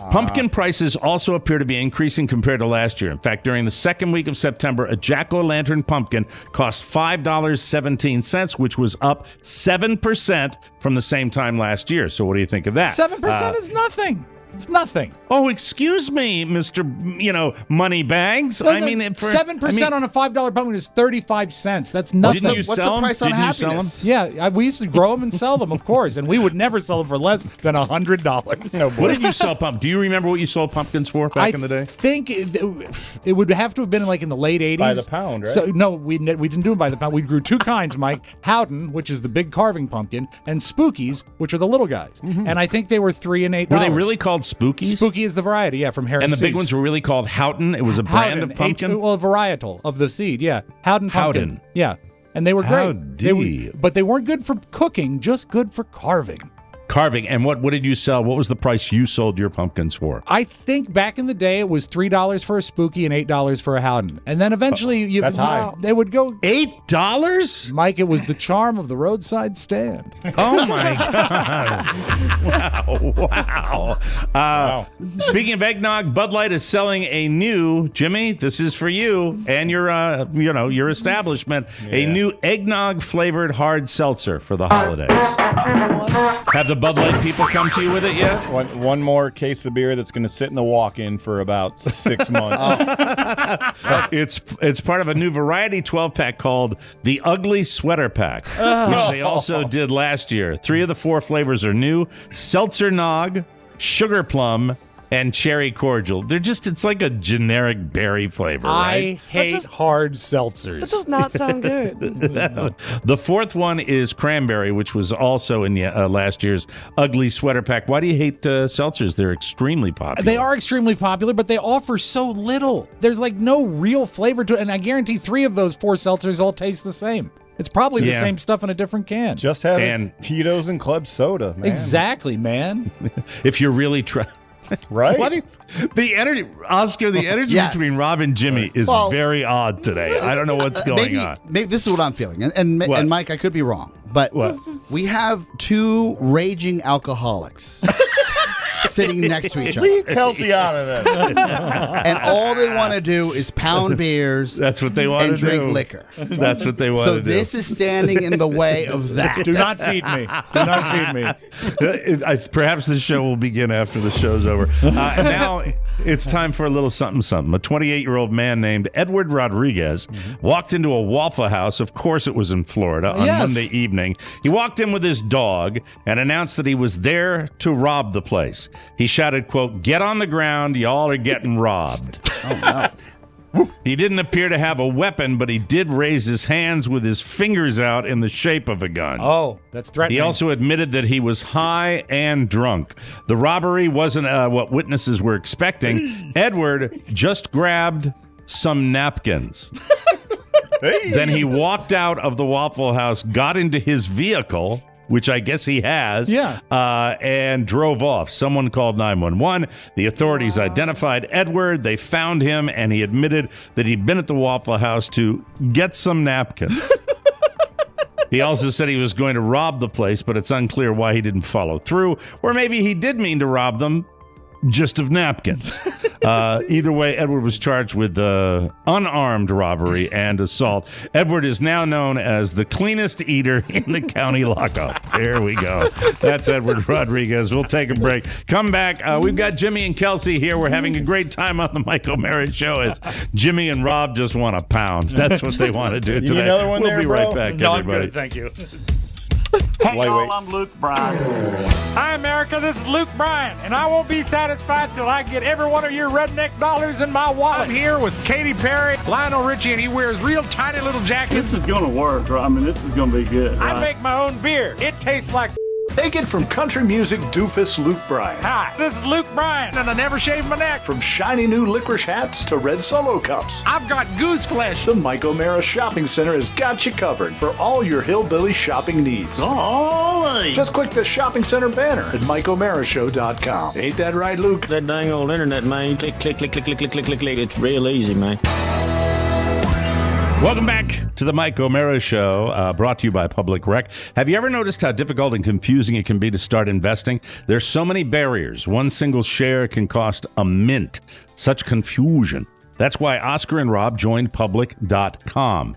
Pumpkin prices also appear to be increasing compared to last year. In fact, during the second week of September, a jack-o'-lantern pumpkin cost $5.17, which was up 7% from the same time last year. So what do you think of that? 7% is nothing. It's nothing. Oh, excuse me, Mr. Money Bags. I mean, 7% on a $5 pumpkin is 35 cents. That's nothing. Didn't you What's sell the price on them? Didn't you sell them? happiness? Yeah, we used to grow them and sell them, of course, and we would never sell them for less than $100. What did you sell Do you remember what you sold pumpkins for back in the day? I think it would have to have been like in the late 80s. By the pound, right? So no, we didn't do them by the pound. We grew two kinds, Mike. Howden, which is the big carving pumpkin, and Spookies, which are the little guys. And I think they were $3 and $8. Were they really called Spookies? Spooky is the variety, yeah, from Harris And the big Seeds. ones were really called Houghton? It was a brand Howden, of pumpkin? a varietal of the seed, yeah. Howden pumpkin. Howden. Yeah. And they were great. Howdy. But they weren't good for cooking, just good for carving. Carving. And what did you sell? What was the price you sold your pumpkins for? I think back in the day it was $3 for a Spooky and $8 for a Howden. And then eventually That's high. they would go $8? Mike, it was the charm of the roadside stand. Oh my God. Wow. Speaking of eggnog, Bud Light is selling a new, Jimmy, this is for you and your establishment, a new eggnog flavored hard seltzer for the holidays. Have the Bud Light people come to you with it yet? One more case of beer that's going to sit in the walk-in for about 6 months. It's part of a new variety 12-pack called the Ugly Sweater Pack, which they also did last year. 3 of the 4 flavors are new: seltzer nog, sugar plum, and cherry cordial. It's like a generic berry flavor, right? I hate hard seltzers. That does not sound good. The 4th one is cranberry, which was also in the last year's Ugly Sweater Pack. Why do you hate seltzers? They're extremely popular. They are extremely popular, but they offer so little. There's like no real flavor to it, and I guarantee 3 of those 4 seltzers all taste the same. It's probably the same stuff in a different can. Just have Tito's and Club Soda, man. Exactly, man. If you're really trying... Right? What is the energy, Oscar? The energy Yes. between Rob and Jimmy is very odd today. I don't know what's going on. Maybe this is what I'm feeling. And Mike, I could be wrong. But What? we have 2 raging alcoholics sitting next to each other. Leave Kelsey out of this. And all they want to do is pound beers. That's what they want and to do. drink liquor. That's what they want So to do. this is standing in the way of that. Do not feed me. Do not feed me. Perhaps the show will begin after the show's over. And now it's time for a little something something. A 28-year-old man named Edward Rodriguez walked into a Waffle House. Of course it was in Florida on Monday evening. He walked in with his dog and announced that he was there to rob the place. He shouted, quote, "Get on the ground, y'all are getting robbed." Oh, no. He didn't appear to have a weapon, but he did raise his hands with his fingers out in the shape of a gun. Oh, that's threatening. He also admitted that he was high and drunk. The robbery wasn't what witnesses were expecting. Edward just grabbed some napkins. Then he walked out of the Waffle House, got into his vehicle, which I guess he has, and drove off. Someone called 911. The authorities identified Edward. They found him, and he admitted that he'd been at the Waffle House to get some napkins. He also said he was going to rob the place, but it's unclear why he didn't follow through. Or maybe he did mean to rob them, just of napkins. Either way, Edward was charged with unarmed robbery and assault. Edward is now known as the cleanest eater in the county lockup. There we go. That's Edward Rodriguez. We'll take a break. Come back. We've got Jimmy and Kelsey here. We're having a great time on the Mike O'Mara Show as Jimmy and Rob just want to pound. That's what they want to do today. Another one we'll there, be bro? right back, No, everybody. I'm good. Thank you. Hey, y'all, I'm Luke Bryan. Hi, America. This is Luke Bryan, and I won't be satisfied till I get every one of your redneck dollars in my wallet. I'm here with Katy Perry, Lionel Richie, and he wears real tiny little jackets. This is going to work, right? I mean, this is going to be good. Right? I make my own beer. It tastes like... Take it from country music doofus Luke Bryan. Hi, this is Luke Bryan, and I never shave my neck. From shiny new licorice hats to red Solo cups, I've got goose flesh. The Mike O'Mara Shopping Center has got you covered for all your hillbilly shopping needs. Golly. Just click the shopping center banner at MikeO'MaraShow.com. Ain't that right, Luke? That dang old internet, man. Click, click, click, click, click, click, click, click, click. It's real easy, man. Welcome back to the Mike O'Mara Show, brought to you by Public Rec. Have you ever noticed how difficult and confusing it can be to start investing? There's so many barriers. One single share can cost a mint. Such confusion. That's why Oscar and Rob joined Public.com.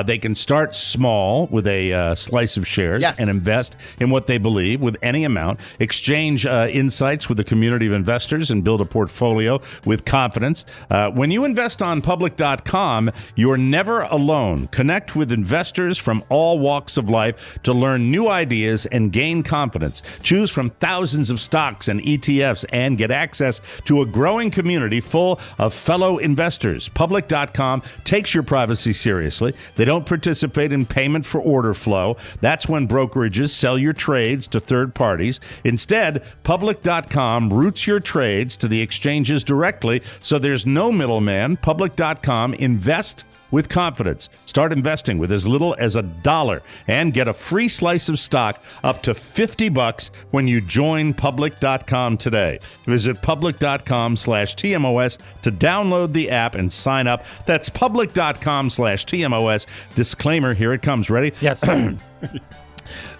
They can start small with a slice of shares and invest in what they believe with any amount, exchange insights with a community of investors, and build a portfolio with confidence. When you invest on Public.com, you're never alone. Connect with investors from all walks of life to learn new ideas and gain confidence. Choose from thousands of stocks and ETFs and get access to a growing community full of fellow investors. Public.com takes your privacy seriously. They don't participate in payment for order flow. That's when brokerages sell your trades to third parties. Instead, Public.com routes your trades to the exchanges directly, so there's no middleman. Public.com invest with confidence. Start investing with as little as $1 and get a free slice of stock up to $50 when you join Public.com today. Visit Public.com/TMOS to download the app and sign up. That's Public.com/TMOS. Disclaimer, here it comes. Ready? Yes.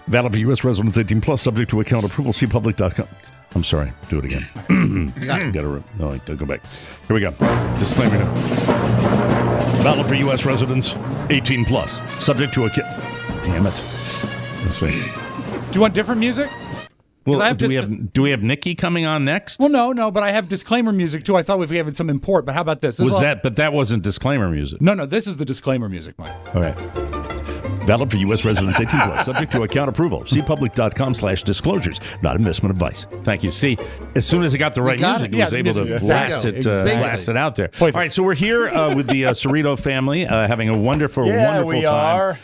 Valid for U.S. residents 18 plus, subject to account approval. See Public.com. I'm sorry. Do it again. No, go back. Here we go. Disclaimer now. Valid for U.S. residents 18 plus, subject to a Damn it. Let's see. Do you want different music? Well, do we have Nikki coming on next? Well, no, but I have disclaimer music too. I thought we had some import, but how about this? But that wasn't disclaimer music. No, this is the disclaimer music, Mike. All right. Valid for U.S. residents 18 plus, subject to account approval. See Public.com/disclosures. Not investment advice. Thank you. See, as soon as I got the right music, I was able to blast it out there. All right, so we're here with the Cerrito family, having a wonderful time. We are.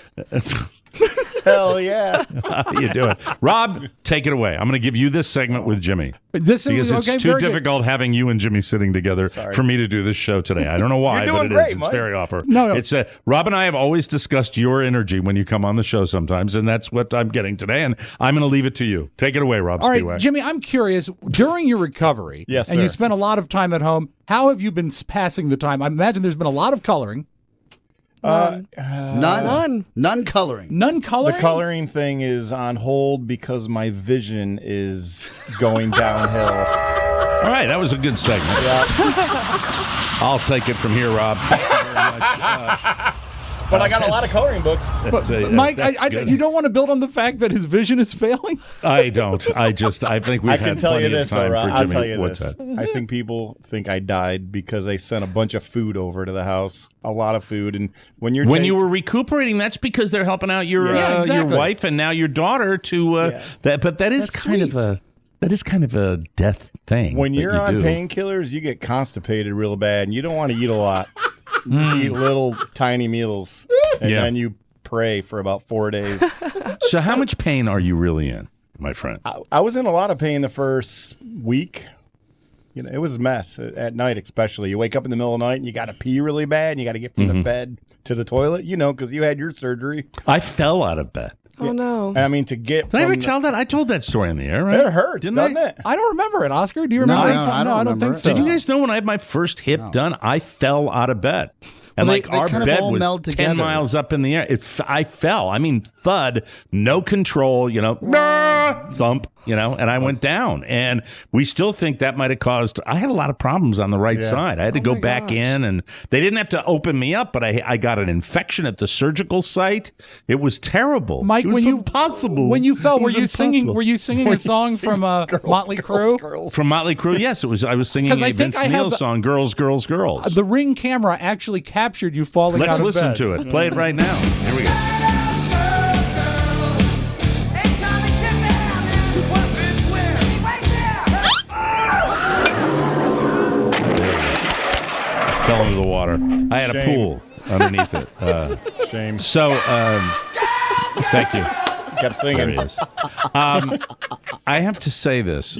Hell yeah. How you doing? Rob, take it away. I'm going to give you this segment with Jimmy. Because it's too difficult having you and Jimmy sitting together for me to do this show today. I don't know why, but it is. It's very awkward. No. It's Rob and I have always discussed your energy when you come on the show sometimes, and that's what I'm getting today, and I'm going to leave it to you. Take it away, Rob. All right, Jimmy, I'm curious, during your recovery, and you spent a lot of time at home, how have you been passing the time? I imagine there's been a lot of coloring. None. None coloring. None coloring? The coloring thing is on hold because my vision is going downhill. All right, that was a good segment. I'll take it from here, Rob. But I got a lot of coloring books. Mike, you don't want to build on the fact that his vision is failing? I don't. I think we've had plenty of time for Jimmy. I'll tell you What's this. that? I think people think I died because they sent a bunch of food over to the house. A lot of food. And when you were recuperating, that's because they're helping out your exactly. your wife and now your daughter to that. But that's kind of a death thing. When you're on painkillers, you get constipated real bad, and you don't want to eat a lot. You just eat little tiny meals, and then you pray for about 4 days. So how much pain are you really in, my friend? I was in a lot of pain the first week. You know, it was a mess at night, especially. You wake up in the middle of the night and you got to pee really bad, and you got to get from the bed to the toilet. You know, because you had your surgery. I fell out of bed. Oh, no. And I mean, to get Did I ever tell that? I told that story in the air, right? It hurts, doesn't it? I don't remember it, Oscar. Do you remember? I don't think so. Did you guys know when I had my first hip done, I fell out of bed? And Well, like they our kind of bed all was meld 10 together. miles up in the air. I fell. I mean, thud, no control, thump, and I went down. And we still think that might have caused, I had a lot of problems on the right side. I had to go back in, and they didn't have to open me up, but I got an infection at the surgical site. It was terrible. Mike, it was impossible. When you fell, It were was you singing? impossible. Were you singing a song from Motley Crue? From Motley Crue, yes, it was. I was singing 'Cause I a think Vince I Neil have- song, "Girls, Girls, Girls." The Ring camera actually captured you falling out Let's of listen bed. to it. Play it right now. Here we go. Fell into the water. I had a pool underneath it. Shame. So, thank you. Kept singing. There it is. I have to say this.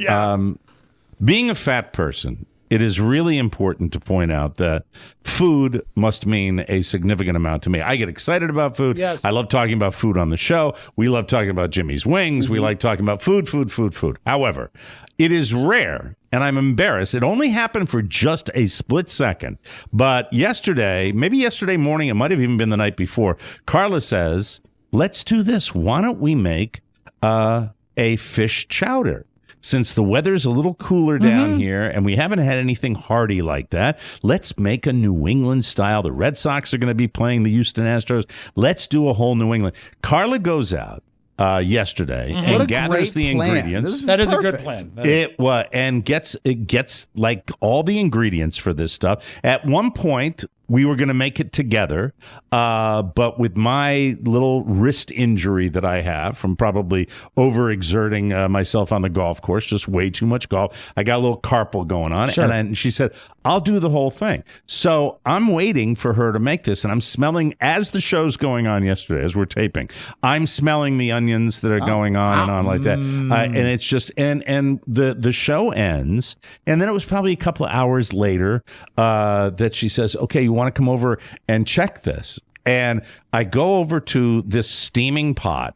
Being a fat person, it is really important to point out that food must mean a significant amount to me. I get excited about food. Yes. I love talking about food on the show. We love talking about Jimmy's Wings. We like talking about food. However, it is rare, and I'm embarrassed. It only happened for just a split second. But yesterday, maybe yesterday morning, it might have even been the night before, Carla says, let's do this. Why don't we make a fish chowder? Since the weather's a little cooler down here and we haven't had anything hearty like that, let's make a New England style. The Red Sox are going to be playing the Houston Astros. Let's do a whole New England. Carla goes out yesterday and gathers the ingredients. That is a good plan. And gets like all the ingredients for this stuff. At one point, we were going to make it together, but with my little wrist injury that I have from probably overexerting myself on the golf course, just way too much golf, I got a little carpal going on. Sure. And she said, I'll do the whole thing. So I'm waiting for her to make this, and I'm smelling, as the show's going on yesterday, as we're taping, I'm smelling the onions that are going on and on like that. And it's just, and the show ends, and then it was probably a couple of hours later that she says, okay, you want to come over and check this? And I go over to this steaming pot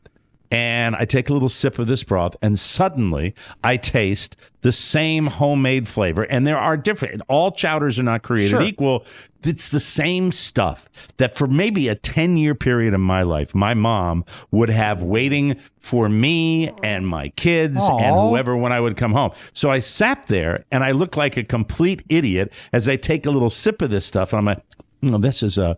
and I take a little sip of this broth, and suddenly I taste the same homemade flavor. And there are different, all chowders are not created equal. It's the same stuff that for maybe a 10-year period in my life, my mom would have waiting for me and my kids and whoever when I would come home. So I sat there and I looked like a complete idiot as I take a little sip of this stuff. And I'm like, this is a...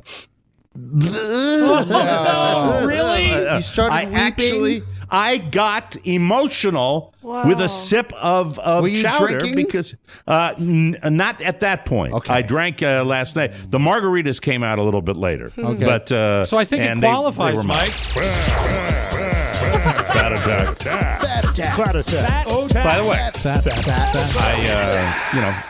Really? You started weeping? I got emotional with a sip of Were you chowder drinking? because not at that point. Okay. I drank last night. The margarritas came out a little bit later. Okay. But So I think it qualifies, were Mike. Fat attack. By the way,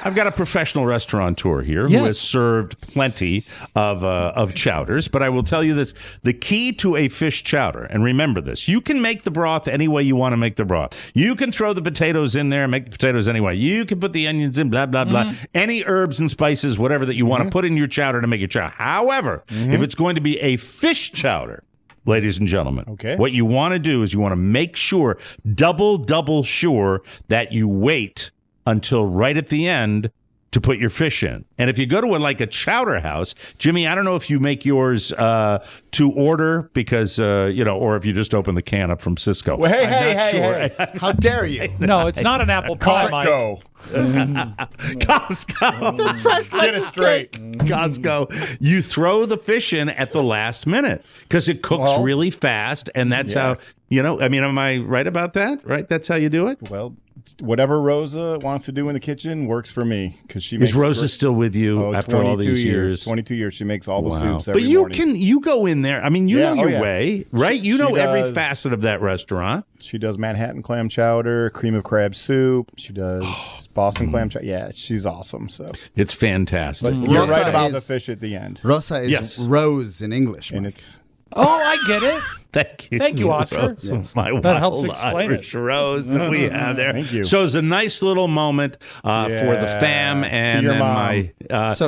I've got a professional restaurateur here who has served plenty of chowders, but I will tell you this: the key to a fish chowder, and remember this, you can make the broth any way you want to make the broth. You can throw the potatoes in there and make the potatoes anyway. You can put the onions in, blah, blah, blah. Any herbs and spices, whatever that you want to put in your chowder to make your chowder. However, if it's going to be a fish chowder, ladies and gentlemen, what you want to do is you want to make sure, double sure, that you wait until right at the end to put your fish in. And if you go to a chowder house, Jimmy, I don't know if you make yours to order because, or if you just open the can up from Cisco. Well, hey. How dare you? No, it's not an apple pie, Mike. Costco. The fresh Get it straight. Costco. You throw the fish in at the last minute because it cooks really fast. And that's how, am I right about that? Right? That's how you do it? Well, whatever Rosa wants to do in the kitchen works for me because she makes. Is Rosa still with you after all these years? 22 years. She makes all the soups But every morning. you go in there. I mean, you know your way, right? You know every does. facet of that restaurant. She does Manhattan clam chowder, cream of crab soup. She does Boston clam chowder. Yeah, she's awesome. So it's fantastic. But you're right about the fish at the end. Rosa is rose in English, and it's. Oh, I get it. Thank you, Oscar. That helps explain Irish rose that we have there. Thank you. So it's a nice little moment for the fam and your then mom.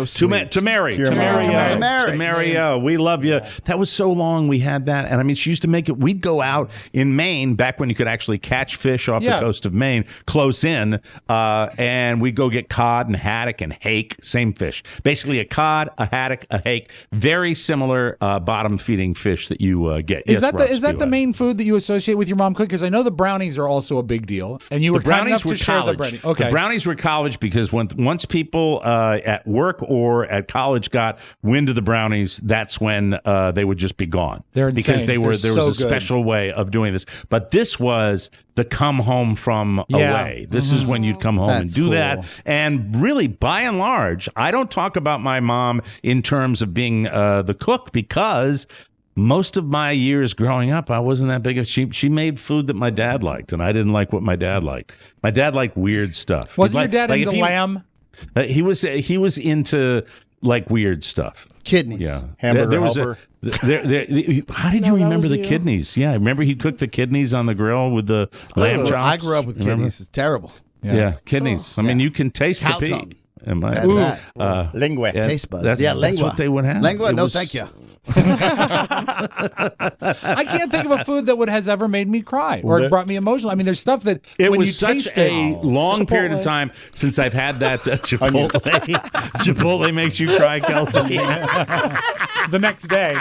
to Mary. To Mary. We love you. That was so long we had that. And I mean, she used to make it. We'd go out in Maine back when you could actually catch fish off the coast of Maine, close in, and we'd go get cod and haddock and hake, same fish. Basically a cod, a haddock, a hake, very similar bottom feeding fish that you get. Is that the main food that you associate with your mom cooking? Because I know the brownies are also a big deal, and you were kind enough to share the brownies. Okay, the brownies were college because once people at work or at college got wind of the brownies, that's when they would just be gone. They're insane. Because there was a special way of doing this. But this was the come home from away. This is when you'd come home and do that. And really, by and large, I don't talk about my mom in terms of being the cook because most of my years growing up, I wasn't that big of she made food that my dad liked, and I didn't like what my dad liked. My dad liked weird stuff. Wasn't your dad into lamb? He was into weird stuff. Kidneys. Yeah. Hamburger helper. How did you remember the kidneys? Yeah, remember he'd cook the kidneys on the grill with the lamb chops? I grew up with kidneys. It's terrible. Yeah, kidneys. I mean, you can taste Cow the pea. tongue. Lingua. Taste buds. That's what they would have. Lingua, no thank you. I can't think of a food that has ever made me cry or brought me emotional. I mean, there's stuff that it when was you such taste a it, long period of time since I've had that Chipotle. Chipotle makes you cry, Kelsey. The next day.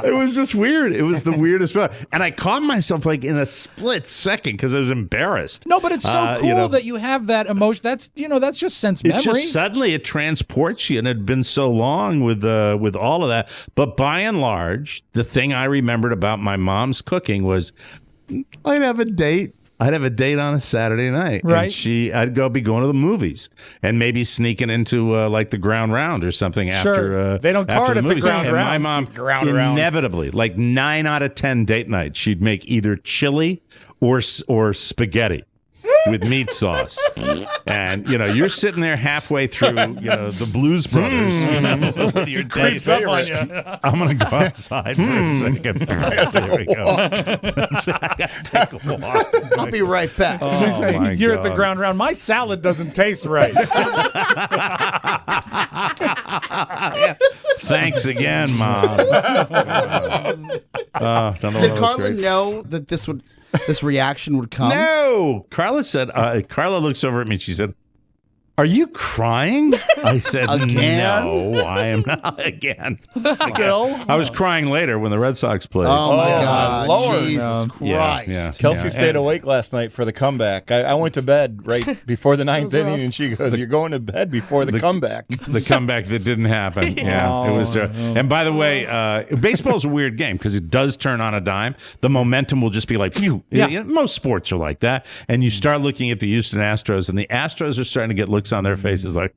It was just weird. It was the weirdest part. And I caught myself in a split second because I was embarrassed. No, but it's so cool that you have that emotion. That's just sense memory. It's just suddenly it transports you, and it had been so long with all of that. But by and large, the thing I remembered about my mom's cooking was I'd have a date on a Saturday night, right? And I'd be going to the movies and maybe sneaking into the Ground Round or something after. They don't card at the Ground Round. And my mom inevitably, 9 out of 10 date nights, she'd make either chili or spaghetti with meat sauce. And, you're sitting there halfway through, the Blues Brothers, with your creeps up on you. I'm going to go outside for a second. There we go. I got to take a walk. I'll be right back. You're at the Ground Round. My salad doesn't taste right. Thanks again, Mom. Did Carla know that this reaction would come? No. Carla said, Carla looks over at me and she said, "Are you crying?" I said, Again? "No, I am not again." Still? I was crying later when the Red Sox played. Oh, my God. Lord. Jesus Christ. Yeah. Kelsey stayed awake last night for the comeback. I went to bed right before the ninth inning, and she goes, "You're going to bed before the comeback." The comeback that didn't happen. Yeah, it was. And by the way, baseball's a weird game because it does turn on a dime. The momentum will just be like, phew. Yeah. Most sports are like that. And you start looking at the Houston Astros, and the Astros are starting to get looks on their faces like,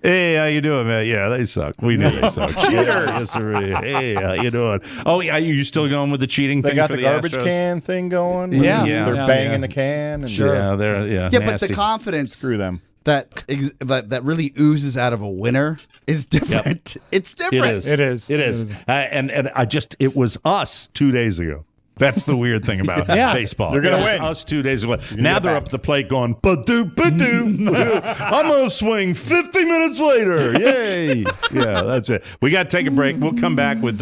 "Hey, how you doing, man? Yeah, they suck. We knew they suck. Cheaters. Hey, how you doing? Oh, yeah, you still going with the cheating They thing got for the the garbage Astros? can thing going. Yeah. They're banging the can. And Yeah, they're Yeah, nasty. but the confidence Screw them. that really oozes out of a winner is different. It's different. It is. And I just, it was us 2 days ago. That's the weird thing about baseball. They're going to win. Us 2 days ago. Now they're up the plate going, ba-doo, ba-doo. I'm going to swing 50 minutes later. Yay. Yeah, that's it. We got to take a break. We'll come back with,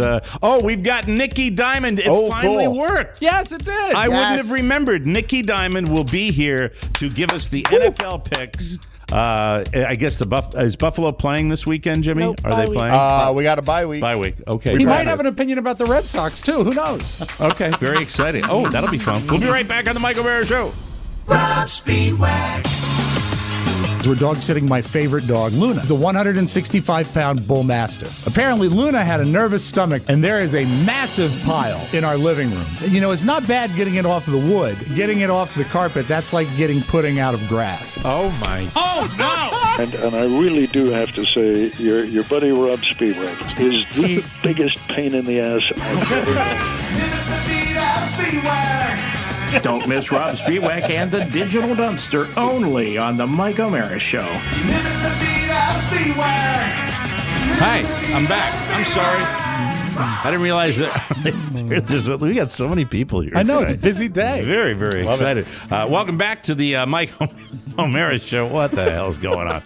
we've got Nikki Diamond. It finally worked. Yes, it did. I wouldn't have remembered. Nikki Diamond will be here to give us the NFL picks. I guess is Buffalo playing this weekend, Jimmy? Nope, Are they playing? We got a bye week. Bye week. Okay. He might have an opinion about the Red Sox, too. Who knows? Okay. Very exciting. Oh, that'll be fun. We'll be right back on the Michael Mara Show. Rob Speedway. We're dog sitting my favorite dog, Luna, the 165-pound bull mastiff. Apparently, Luna had a nervous stomach, and there is a massive pile in our living room. You know, it's not bad getting it off the wood. Getting it off the carpet, that's like getting pudding out of grass. Oh, my. Oh, no! And I really do have to say, your buddy Rob Speedway is the biggest pain in the ass I've ever known. Don't miss Rob Spiewak and the Digital Dumpster only on the Mike O'Mara Show. Hi, I'm back. I'm sorry. I didn't realize that we got so many people here. I know, today. it's a busy day. Very, very excited. Welcome back to the Mike O'Mara Show. What the hell is going on?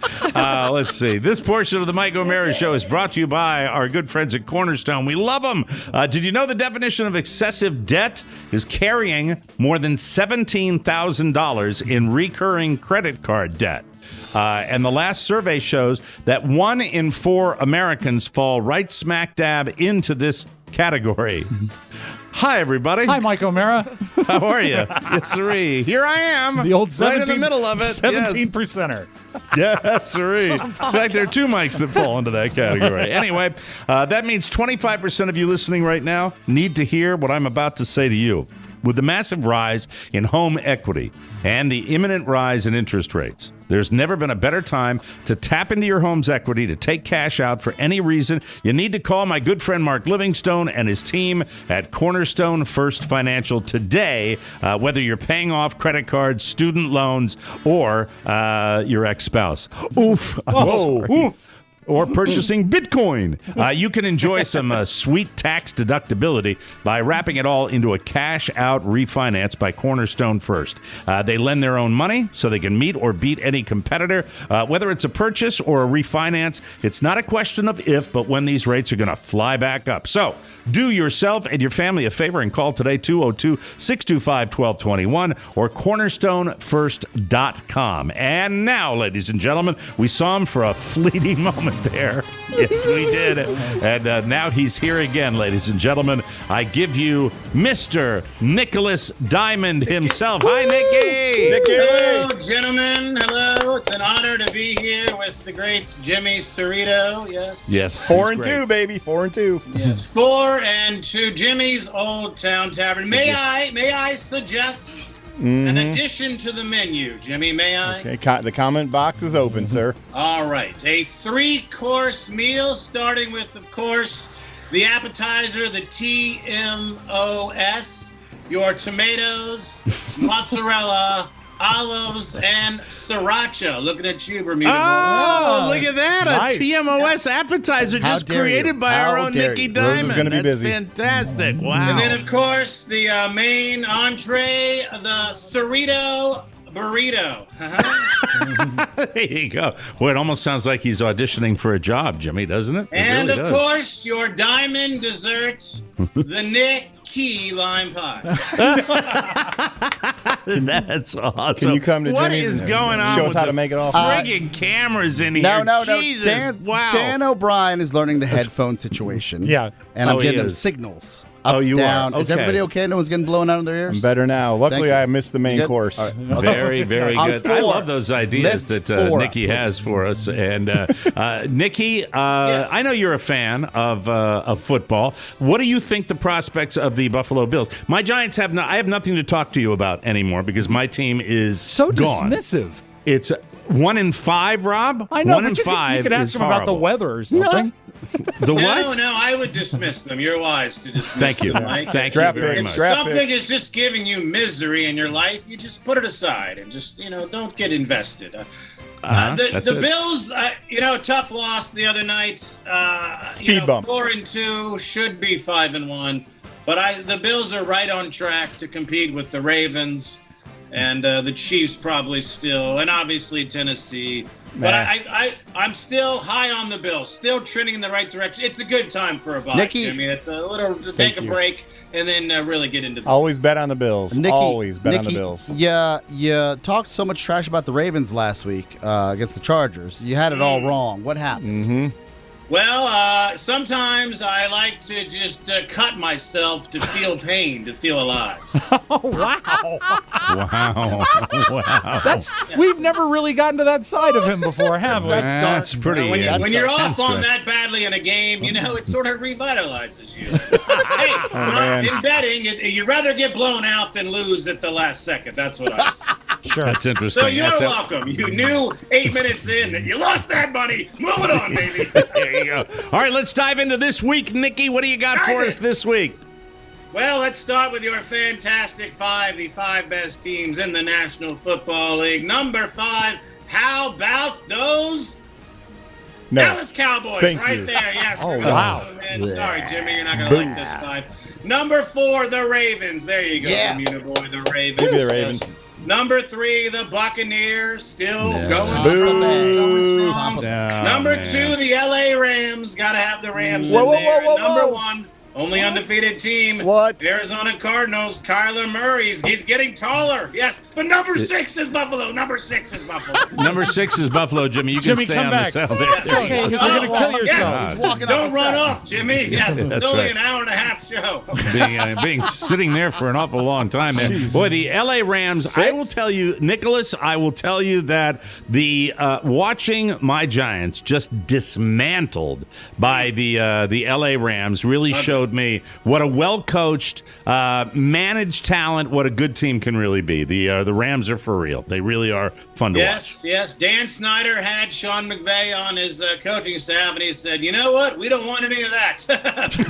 Let's see. This portion of the Mike O'Mara Show is brought to you by our good friends at Cornerstone. We love them. Did you know the definition of excessive debt is carrying more than $17,000 in recurring credit card debt? And the last survey shows that 1 in 4 Americans fall right smack dab into this category. Hi, everybody. Hi, Mike O'Mara. How are you? Yes, sirree. Here I am. The old right in the middle of it. 17%er. Yes, sirree. In fact, there are 2 mics that fall into that category. Anyway, that means 25% of you listening right now need to hear what I'm about to say to you. With the massive rise in home equity and the imminent rise in interest rates, there's never been a better time to tap into your home's equity to take cash out for any reason. You need to call my good friend Mark Livingstone and his team at Cornerstone First Financial today, whether you're paying off credit cards, student loans, or your ex-spouse. Oof. Whoa. Oof. Or purchasing Bitcoin. You can enjoy some sweet tax deductibility by wrapping it all into a cash-out refinance by Cornerstone First. They lend their own money so they can meet or beat any competitor. Whether it's a purchase or a refinance, it's not a question of if, but when these rates are going to fly back up. So do yourself and your family a favor and call today, 202-625-1221 or cornerstonefirst.com. And now, ladies and gentlemen, we saw him for a fleeting moment there. Yes, we did. And now he's here again, ladies and gentlemen. I give you Mr. Nicholas Diamond himself. Hi, Nicky. Hello, gentlemen. Hello. It's an honor to be here with the great Jimmy Cirrito. Yes. Yes. 4-2, baby. 4-2. Yes. 4-2. Jimmy's Old Town Tavern. May I suggest an addition to the menu, Jimmy? May I? Okay. The comment box is open, sir. All right. A 3-course meal, starting with, of course, the appetizer, the TMOS, your tomatoes, mozzarella, olives, and sriracha. Looking at you, Bermuda. Oh, look at that. Nice. A TMOS appetizer just created by our own Nicky Diamond. Rose is gonna be That's busy. fantastic. Wow. And then, of course, the main entree, the Cirrito burrito. There you go. Well, it almost sounds like he's auditioning for a job, Jimmy, doesn't it? And, really of does. course, your diamond dessert, the Nick Key lime pie. That's awesome. Can you come to What Jimmy's is and going on show us with how the to make it all? friggin' cameras in here? No. Jesus. Wow. Dan O'Brien is learning the headphone situation. Yeah. And I'm Oh, he getting them is. signals. Up, You down. are. Is Okay. everybody okay? No one's getting blown out of their ears? I'm better now. Luckily, Thank you. I missed the main Good? course. All right. Okay. Very, very On good. I 4. love those ideas Lift that 4 Nikki up, has please. for us. And Nikki, I know you're a fan of football. What do you think the prospects of the Buffalo Bills? My Giants have I have nothing to talk to you about anymore because my team is So gone. dismissive. It's 1-5, Rob. I know, 1 but and you 5 could ask is him about the horrible. weather or something. The what? No, I would dismiss them. You're wise to dismiss Thank you. them, Mike. Thank you Draft very pick. much. If Draft something pick. is just giving you misery in your life, you just put it aside and just, don't get invested. That's The it. Bills, tough loss the other night. Speed bump. 4-2, should be 5-1. But the Bills are right on track to compete with the Ravens and the Chiefs probably still, and obviously Tennessee. But I'm still high on the Bills, still trending in the right direction. It's a good time for a bye. Nikki, I mean, it's a little to take a break and then really get into the Always bet on the Bills. Nikki, Always bet on the Bills. Yeah, you talked so much trash about the Ravens last week against the Chargers. You had it all wrong. What happened? Mm-hmm. Well, sometimes I like to just cut myself to feel pain, to feel alive. Oh, wow. Wow. We've never really gotten to that side of him before, have we? That's pretty. When you're off on that badly in a game, it sort of revitalizes you. Hey, in betting, you'd rather get blown out than lose at the last second. That's what I say. Sure. That's interesting. So you're welcome. You knew 8 minutes in that you lost that money. Move it on, baby. There you go. All right, let's dive into this week. Nikki, what do you got for us this week? Well, let's start with your fantastic five, the 5 best teams in the National Football League. Number 5, how about those Dallas Cowboys? There, yes. Oh, wow. Sorry, Jimmy, you're not going to like this 5. Number 4, the Ravens. There you go, Bermuda boy, the Ravens. Give me the Ravens. Number 3, the Buccaneers, still going strong. Number 2, the LA Rams. Got to have the Rams in there. Number 1, only undefeated team. What? Arizona Cardinals, Kyler Murray. He's getting taller. Yes, but number 6 is Buffalo. Number 6 is Buffalo. Number 6 is Buffalo, Jimmy. You can stay on the cell. You're going to kill yourself. Don't run off, Jimmy. Yes, it's only an hour and a half show. being sitting there for an awful long time, man. Boy, the LA Rams. I will tell you, Nicholas. I will tell you that the watching my Giants just dismantled by the LA Rams really showed me what a well-coached, managed talent, what a good team can really be. The Rams are for real. They really are fun to watch. Yes. Dan Snyder had Sean McVay on his coaching staff, and he said, you know what? We don't want any of that.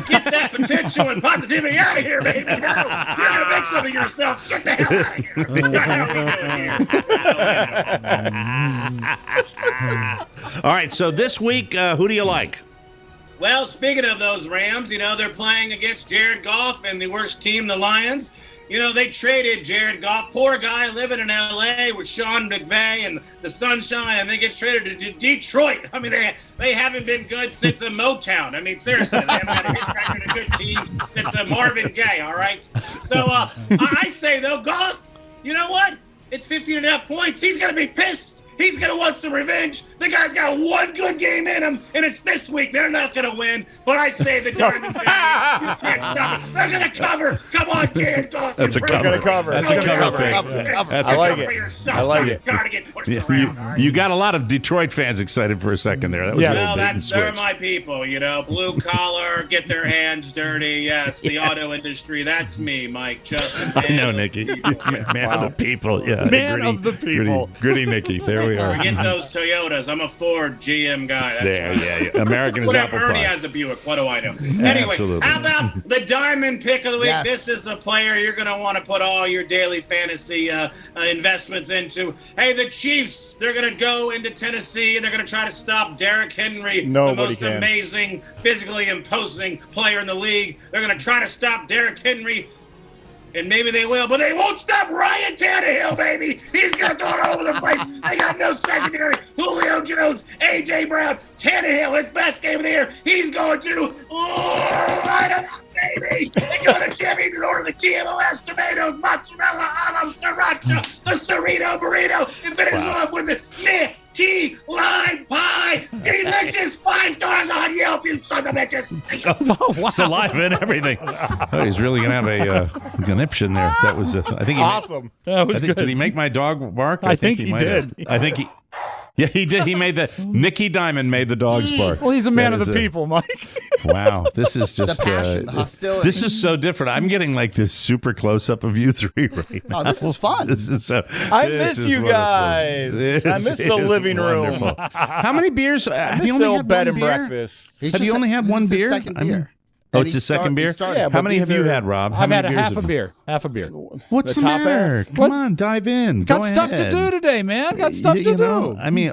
Get that potential and positivity out of here, baby. No, you're going to make something of yourself. Get the hell out of here. All right, so this week, who do you like? Well, speaking of those Rams, they're playing against Jared Goff and the worst team, the Lions. They traded Jared Goff, poor guy living in L.A. with Sean McVay and the sunshine, and they get traded to Detroit. I mean, they haven't been good since Motown. I mean, seriously, they haven't had a hit record, a good team since Marvin Gaye, all right? So I say, though, Goff, you know what? It's 15.5 points. He's going to be pissed. He's going to want some revenge. The guy's got one good game in him, and it's this week. They're not going to win, but I say the Diamond Baby, you can't stop it. They're going to cover. Come on, Jared Goff. That's a cover. That's a cover pick. I like it. I like it. Got to get pushed around. You got a lot of Detroit fans excited for a second there. That was they're my people, blue collar, get their hands dirty. Yes, the auto industry. That's me, Mike. Justin. I know, Nikki. Man of the people. Yeah, man of the people. Gritty Nikki. There we are. Get those Toyotas. I'm a Ford GM guy. That's yeah. American is apple pie. Ernie has a Buick. What do I know? Anyway, Absolutely. How about the diamond pick of the week? Yes. This is the player you're going to want to put all your daily fantasy investments into. Hey, the Chiefs, they're going to go into Tennessee, and they're going to try to stop Derrick Henry, the most amazing, physically imposing player in the league. They're going to try to stop Derrick Henry. And maybe they will, but they won't stop Ryan Tannehill, baby. He's going to go all over the place. They got no secondary. Julio Jones, A.J. Brown, Tannehill, his best game of the year. He's going to light him up, baby. They go to Jimmy's and order the TMOS, tomatoes, mozzarella, olive, sriracha, the Cerrito burrito, and finish off with the key lime pie. Delicious. 5 stars on Yelp, you son of bitches. Saliva and everything. Oh, he's really gonna have a conniption there. That was, I think, awesome. That was good. Did he make my dog bark? I think he did. I think he. Yeah, he did. He made Nicky Diamond made the dogs bark. Well, he's a man of the people, Mike. Wow, this is just the passion, the hostility. This is so different. I'm getting like this super close up of you three right now. Oh, this is fun. This is so. I miss you guys. I miss the living room. How many beers? Have you only only had bed and breakfast. Have you only had one beer? Second beer. Oh, it's his second beer? How many have you had, Rob? How I've many had beers half a beer. What's the matter? Come on, dive in. Got Go stuff ahead. to do today, man. Got stuff to do. I mean,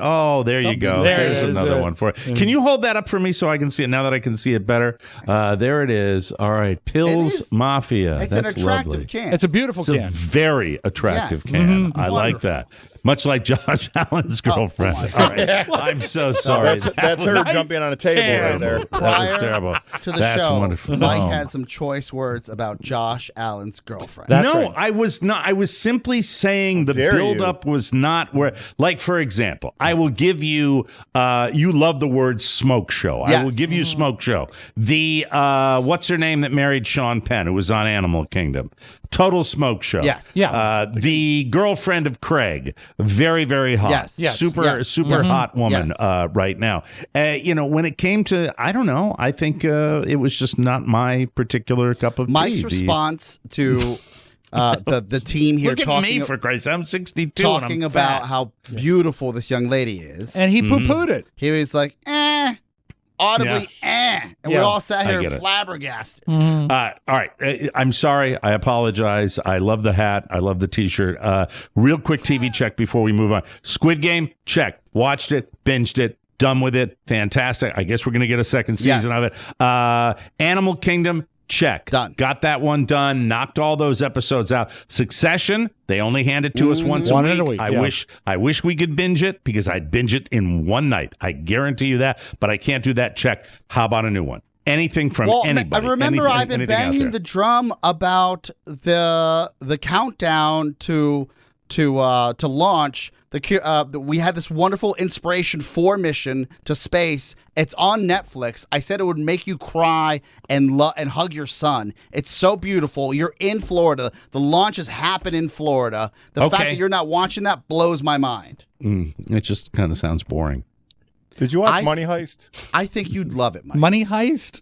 there you go. There's another one for it. Can you hold that up for me so I can see it now that I can see it better? There it is. All right. Pils Mafia. It's That's an attractive lovely. can. It's a beautiful It's can. a very attractive Yes. can. I Wonderful. like that. Much like Josh Allen's girlfriend. All right. I'm so sorry. That's her jumping on a table right there. That was Prior terrible. to the That's show, wonderful. Mike Oh. had some choice words about Josh Allen's girlfriend. I was not. I was simply saying the buildup was not where. Like, for example, I will give you. You love the word smoke show. I will give you smoke show. The what's her name that married Sean Penn, who was on Animal Kingdom. Total smoke show. Yes. Yeah. The girlfriend of Craig, very, very hot. Yes. Super hot woman right now. When it came to, I don't know. I think it was just not my particular cup of tea. Mike's response to the team here Look at talking me, for Christ. I'm 62 talking and I'm about fat. how beautiful this young lady is. And he poo-pooed it. He was like, audibly, and we all sat here flabbergasted. All right. I'm sorry. I apologize. I love the hat. I love the T-shirt. Real quick TV check before we move on. Squid Game, check. Watched it, binged it, done with it. Fantastic. I guess we're going to get a second season of it. Animal Kingdom, check. Done. Got that one done. Knocked all those episodes out. Succession, they only hand it to us once One a in a week. week, I wish we could binge it because I'd binge it in one night. I guarantee you that, but I can't do that. Check. How about a new one? Anything from anybody. I remember I've been anything out banging there. the drum about the countdown to launch. We had this wonderful Inspiration 4 mission to space. It's on Netflix. I said it would make you cry and hug your son. It's so beautiful. You're in Florida. The launches happen in Florida. The fact that you're not watching that blows my mind. It just kind of sounds boring. Did you watch Money Heist? I think you'd love it, Mike. Money Heist?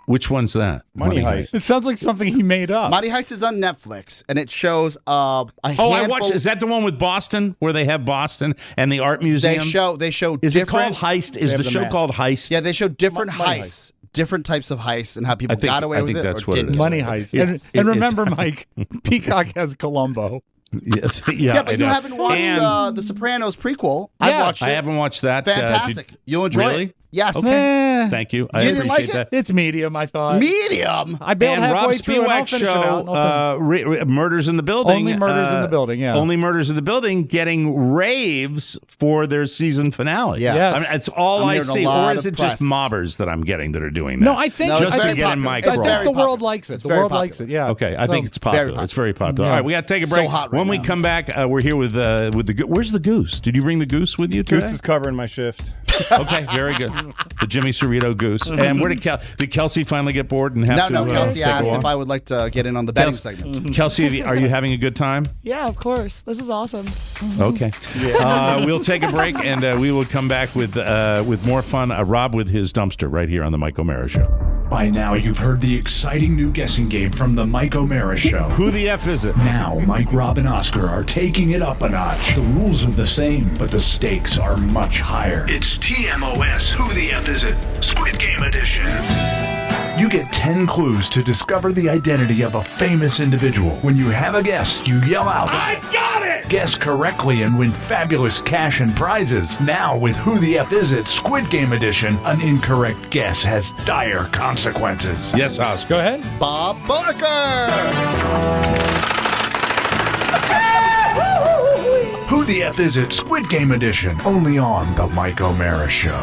Which one's that? Money Heist. It sounds like something he made up. Money Heist is on Netflix, and it shows a handful. I watched. Is that the one with Boston, where they have Boston and the art museum? They show. Is it called different- Heist? Is the show called Heist? Yeah, they show different Money heists, different types of heists, and how people got away I with think it. that's or what it didn't. is. Money Heist. Yes. And remember, Mike, Peacock has Columbo. Yes. Yeah, but I you know. haven't watched the Sopranos prequel. I've watched it. I haven't watched that. Fantastic. You'll enjoy really? it. Yes. Okay. Thank you. I You didn't appreciate like that. It's medium, I thought. Medium. I bailed And halfway Rob through and I'll Spiewak's finish it out. show, Murders in the Building. Only Murders in the Building, yeah. Only Murders in the Building getting raves for their season finale. Yeah. Yes. I mean, it's all I'm I hearing a see. lot Or is of it just press. mobbers that I'm getting that are doing that? No, I think No, Just it's to very get in popular. my It's I crawl. think very the world popular. likes it. It's The very world popular. likes it, yeah. Okay, I So- think it's popular. popular. It's very popular. Yeah. All right, we got to take a So break. hot right when we now. come back, we're here with the where's the goose? Did you bring the goose with you today? Goose is covering my shift. Okay, very good. The Jimmy Cerrito goose. And where did Kelsey finally get bored and have No, to Kelsey take a asked walk? if I would like to get in on the betting segment. Kelsey, are you having a good time? Yeah, of course. This is awesome. Okay. We'll take a break, and we will come back with more fun. Rob with his dumpster right here on the Mike O'Mara Show. By now, you've heard the exciting new guessing game from the Mike O'Mara Show. Who the F is it? Now, Mike, Rob, and Oscar are taking it up a notch. The rules are the same, but the stakes are much higher. It's TMOS. Who the F is it? Squid Game Edition. You get 10 clues to discover the identity of a famous individual. When you have a guess, you yell out, "I've got it!" Guess correctly and win fabulous cash and prizes. Now, with Who the F Is It? Squid Game Edition, an incorrect guess has dire consequences. Yes, Oscar. Go ahead. Bob Barker. Who the F Is It? Squid Game Edition, only on The Mike O'Mara Show.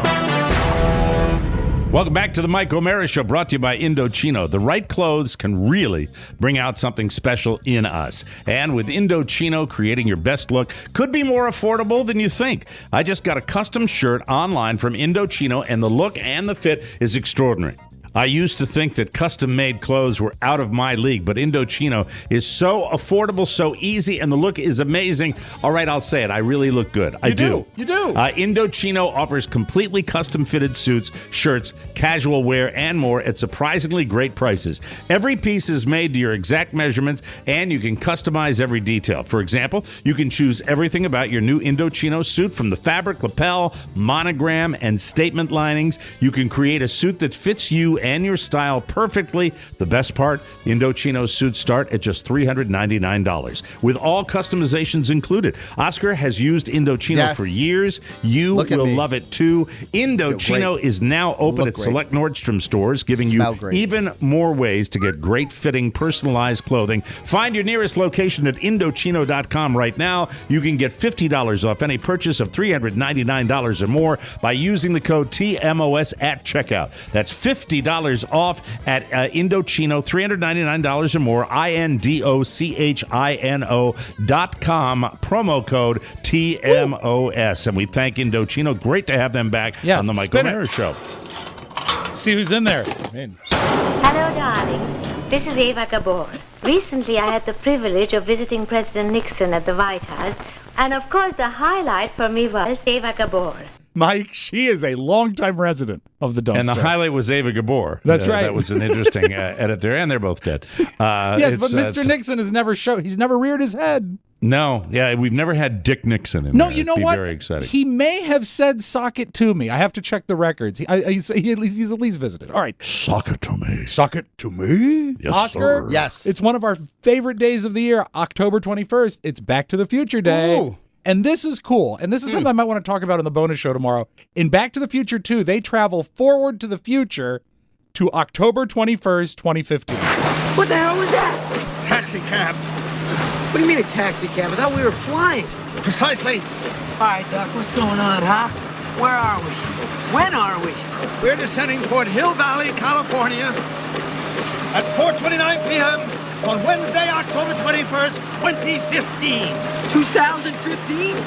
Welcome back to the Mike O'Mara Show, brought to you by Indochino. The right clothes can really bring out something special in us. And with Indochino, creating your best look could be more affordable than you think. I just got a custom shirt online from Indochino, and the look and the fit is extraordinary. I used to think that custom-made clothes were out of my league, but Indochino is so affordable, so easy, and the look is amazing. All right, I'll say it. I really look good. I do. You do. Indochino offers completely custom-fitted suits, shirts, casual wear, and more at surprisingly great prices. Every piece is made to your exact measurements, and you can customize every detail. For example, you can choose everything about your new Indochino suit, from the fabric, lapel, monogram, and statement linings. You can create a suit that fits you and your style perfectly. The best part, Indochino suits start at just $399 with all customizations included. Oscar has used Indochino for years. You will love it too. Indochino is now open at select Nordstrom stores, giving you even more ways to get great fitting, personalized clothing. Find your nearest location at Indochino.com right now. You can get $50 off any purchase of $399 or more by using the code TMOS at checkout. That's $50 off at Indochino, $399 or more, INDOCHINO.com, promo code TMOS. And we thank Indochino. Great to have them back on the Mike O'Meara Show. See who's in there. Hello, darling. This is Eva Gabor. Recently, I had the privilege of visiting President Nixon at the White House, and of course, the highlight for me was Eva Gabor. Mike, she is a longtime resident of the dumpster. And the highlight was Eva Gabor. That's right. That was an interesting edit there, and they're both dead. Yes, but Mr. Nixon has never he's never reared his head. No, we've never had Dick Nixon in there. No, you know what? Very exciting. He may have said "sock it to me." I have to check the records. He's at least visited. All right, sock it to me. Sock it to me. Yes, Oscar. sir. Yes, it's one of our favorite days of the year, October 21st. It's Back to the Future Day. Ooh. And this is cool. And this is something I might want to talk about in the bonus show tomorrow. In Back to the Future 2, they travel forward to the future to October 21st, 2015. What the hell was that? Taxi cab. What do you mean a taxi cab? I thought we were flying. Precisely. All right, Doc, what's going on, huh? Where are we? When are we? We're descending toward Hill Valley, California at 4:29 p.m. on Wednesday, October 21st, 2015. 2015?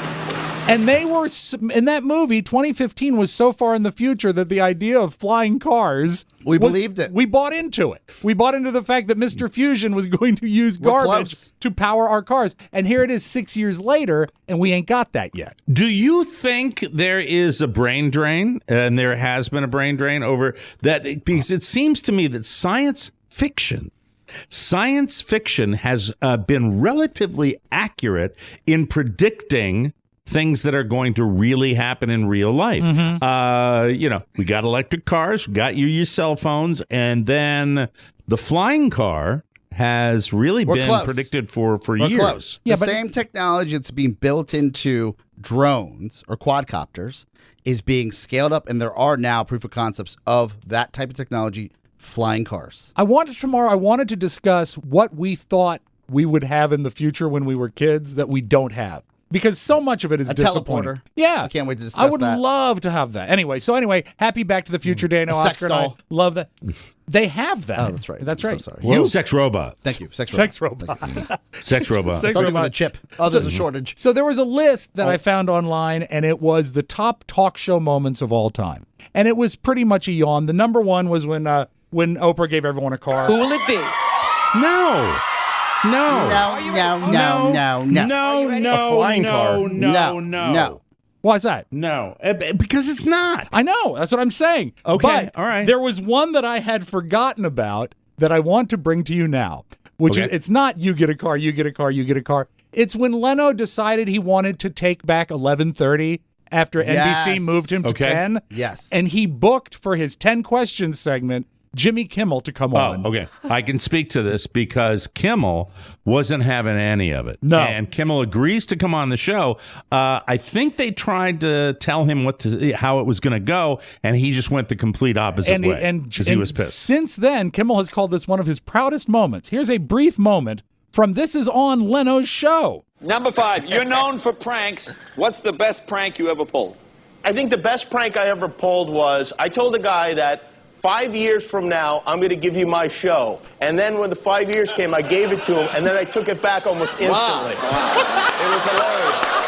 And they were, in that movie, 2015 was so far in the future that the idea of flying cars... We believed it. We bought into it. We bought into the fact that Mr. Fusion was going to use garbage to power our cars. And here it is 6 years later, and we ain't got that yet. Do you think there is a brain drain, and there has been a brain drain over that? Because it seems to me that science fiction has been relatively accurate in predicting things that are going to really happen in real life. We got electric cars, got your cell phones, and then the flying car has really been predicted for years. Close. The same technology that's being built into drones or quadcopters is being scaled up, and there are now proof of concepts of that type of technology, flying cars. I wanted to discuss what we thought we would have in the future when we were kids that we don't have. Because so much of it is disappointing. Teleporter. Yeah. I can't wait to discuss I would that. love to have that. Anyway, happy Back to the Future Day. No, sex Oscar doll. and I love that. They have that. Oh, that's right. That's right. So sorry. Well, sex robot. Thank you. Sex robot. Sex robot. I thought it was a chip. Oh, there's a shortage. So there was a list that I found online, and it was the top talk show moments of all time. And it was pretty much a yawn. The number one was when Oprah gave everyone a car. Who will it be? No. No. A flying car. No. Why is that? No. Because it's not. I know. That's what I'm saying. Okay. But all right. There was one that I had forgotten about that I want to bring to you now, which is, it's not you get a car, you get a car, you get a car. It's when Leno decided he wanted to take back 11:30 after NBC moved him to 10. Yes. And he booked for his 10 questions segment Jimmy Kimmel to come on. Okay. I can speak to this because Kimmel wasn't having any of it. No. And Kimmel agrees to come on the show. I think they tried to tell him how it was going to go, and he just went the complete opposite way because he was pissed. Since then, Kimmel has called this one of his proudest moments. Here's a brief moment from This Is On Leno's show. Number 5, you're known for pranks. What's the best prank you ever pulled? I think the best prank I ever pulled was I told a guy that 5 years from now, I'm going to give you my show. And then when the 5 years came, I gave it to him, and then I took it back almost instantly. Wow. It was hilarious.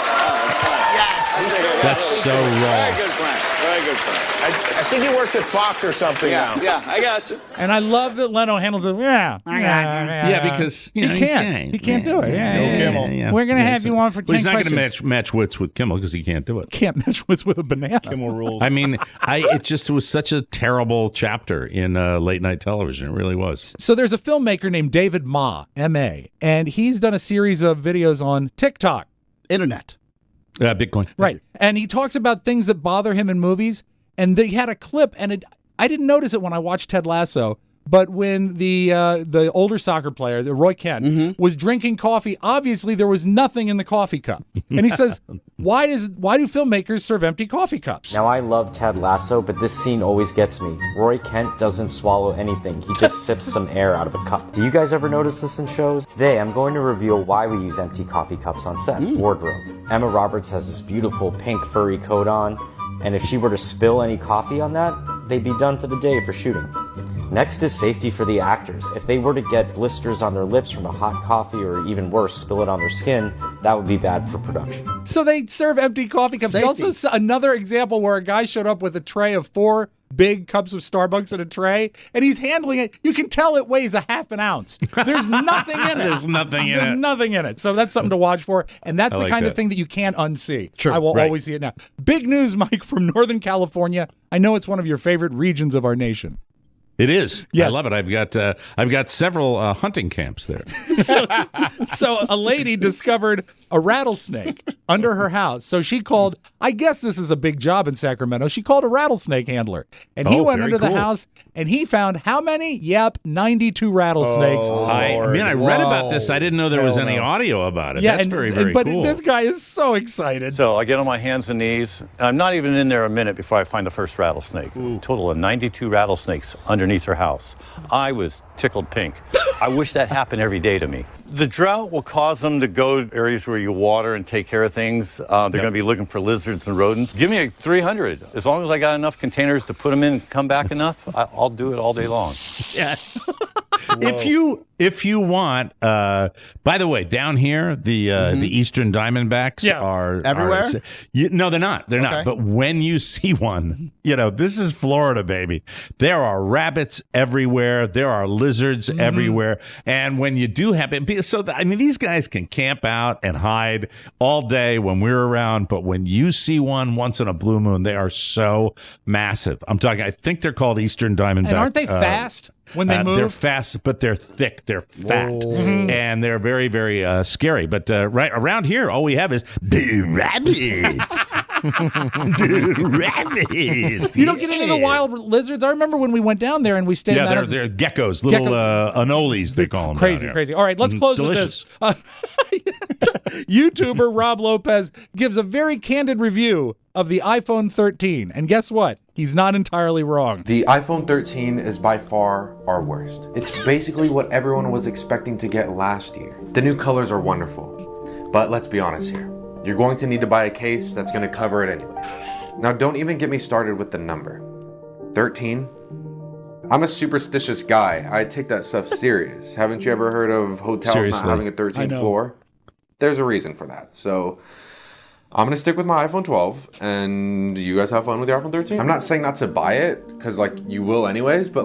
That's so wrong. Very good prank. Very good prank. I think he works at Fox or something now. Yeah, I got you. And I love that Leno handles it. Yeah, because he can't. He can't do it. Yeah. We're going to have you on for 10 He's not questions. going to match wits with Kimmel because he can't do it. Can't match wits with a banana. Kimmel rules. I mean, it was such a terrible chapter in late night television. It really was. So there's a filmmaker named David Ma, M.A., and he's done a series of videos on TikTok. Internet. Bitcoin. Right. And he talks about things that bother him in movies. And they had a clip, and I didn't notice it when I watched Ted Lasso. But when the older soccer player, the Roy Kent, was drinking coffee, obviously there was nothing in the coffee cup. And he says, why do filmmakers serve empty coffee cups? Now, I love Ted Lasso, but this scene always gets me. Roy Kent doesn't swallow anything. He just sips some air out of a cup. Do you guys ever notice this in shows? Today, I'm going to reveal why we use empty coffee cups on set. Wardrobe. Emma Roberts has this beautiful pink furry coat on, and if she were to spill any coffee on that, they'd be done for the day for shooting. Next is safety for the actors. If they were to get blisters on their lips from a hot coffee, or even worse, spill it on their skin, that would be bad for production. So they serve empty coffee cups. He also, another example where a guy showed up with a tray of 4 big cups of Starbucks in a tray, and he's handling it. You can tell it weighs a half an ounce. There's nothing in it. There's nothing in it. Nothing in it. So that's something to watch for, and that's the kind of thing that you can't unsee. True. I will always see it now. Big news, Mike, from Northern California. I know it's one of your favorite regions of our nation. It is. Yes. I love it. I've got several hunting camps there. So a lady discovered a rattlesnake under her house. So she called, I guess this is a big job in Sacramento, she called a rattlesnake handler. And he went into the house and he found how many? Yep, 92 rattlesnakes. I read about this. I didn't know there was any audio about it. Yeah, That's very, very cool. But this guy is so excited. So I get on my hands and knees. I'm not even in there a minute before I find the first rattlesnake. Total of 92 rattlesnakes underneath her house. I was tickled pink. I wish that happened every day to me. The drought will cause them to go to areas where you water and take care of things. They're going to be looking for lizards and rodents. Give me a 300. As long as I got enough containers to put them in and come back enough, I'll do it all day long. Yeah. If you want, by the way, down here the Eastern Diamondbacks are everywhere. No, they're not. They're not. But when you see one, this is Florida, baby. There are rabbits everywhere. There are lizards everywhere. And when you do happen, these guys can camp out and hide all day when we're around. But when you see one once in a blue moon, they are so massive. I think they're called Eastern Diamondback. And aren't they fast? When they move? They're fast, but they're thick. They're fat. And they're very, very scary. But right around here, all we have is the rabbits. The rabbits. You don't get into the wild lizards? I remember when we went down there and we stayed Yeah, they're geckos, little anoles, they call them. Crazy. All right, let's close with this. YouTuber Rob Lopez gives a very candid review of the iPhone 13. And guess what? He's not entirely wrong. The iPhone 13 is by far our worst. It's basically what everyone was expecting to get last year. The new colors are wonderful, but let's be honest here. You're going to need to buy a case that's going to cover it anyway. Now, don't even get me started with the number. 13? I'm a superstitious guy. I take that stuff serious. Haven't you ever heard of hotels not having a 13th floor? There's a reason for that. So I'm going to stick with my iPhone 12, and you guys have fun with your iPhone 13. I'm not saying not to buy it, because you will anyways, but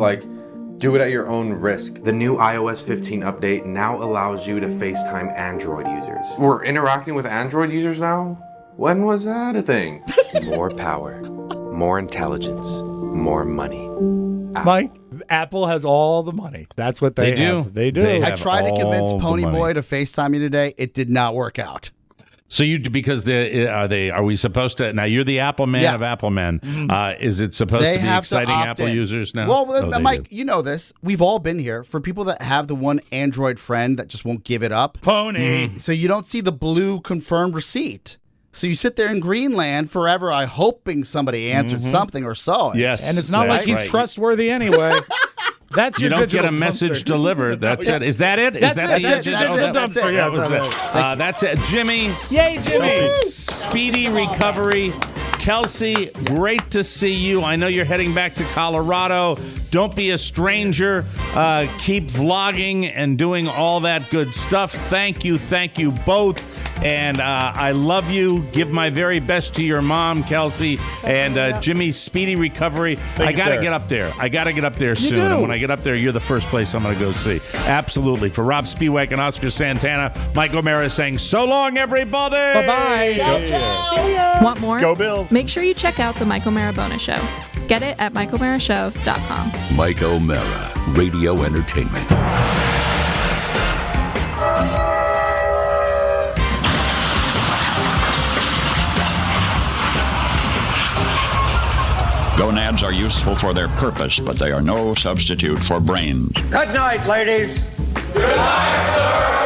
do it at your own risk. The new iOS 15 update now allows you to FaceTime Android users. We're interacting with Android users now? When was that a thing? More power, more intelligence, more money. Mike, Apple has all the money. That's what they have. They do. I tried to convince Ponyboy to FaceTime you today. It did not work out. So are we supposed to, now you're the Apple man of Apple men. Is it supposed to be exciting Apple users now? Well, Mike, you know this. We've all been here. For people that have the one Android friend that just won't give it up. Pony. So you don't see the blue confirmed receipt. So you sit there in Greenland forever, hoping somebody answered something or saw it. Yes. And it's not like he's trustworthy anyway. That's your you don't get a dumpster. Message delivered. That's it. Is that it? That's it. That's your digital dumpster. Yes, that's it. Jimmy. Yay, Jimmy. Speedy recovery. Kelsey, great to see you. I know you're heading back to Colorado. Don't be a stranger. Keep vlogging and doing all that good stuff. Thank you both. And I love you. Give my very best to your mom, Kelsey. And Jimmy, speedy recovery. I got to get up there. I got to get up there soon. And when I get up there, you're the first place I'm going to go see. Absolutely. For Rob Spiewak and Oscar Santana, Mike O'Mara saying so long, everybody. Bye-bye. Ciao, ciao. Want more? Go Bills. Make sure you check out the Mike O'Mara Bonus Show. Get it at MikeO'MaraShow.com. Mike O'Mara, Radio Entertainment. Gonads are useful for their purpose, but they are no substitute for brains. Good night, ladies. Good night, sir.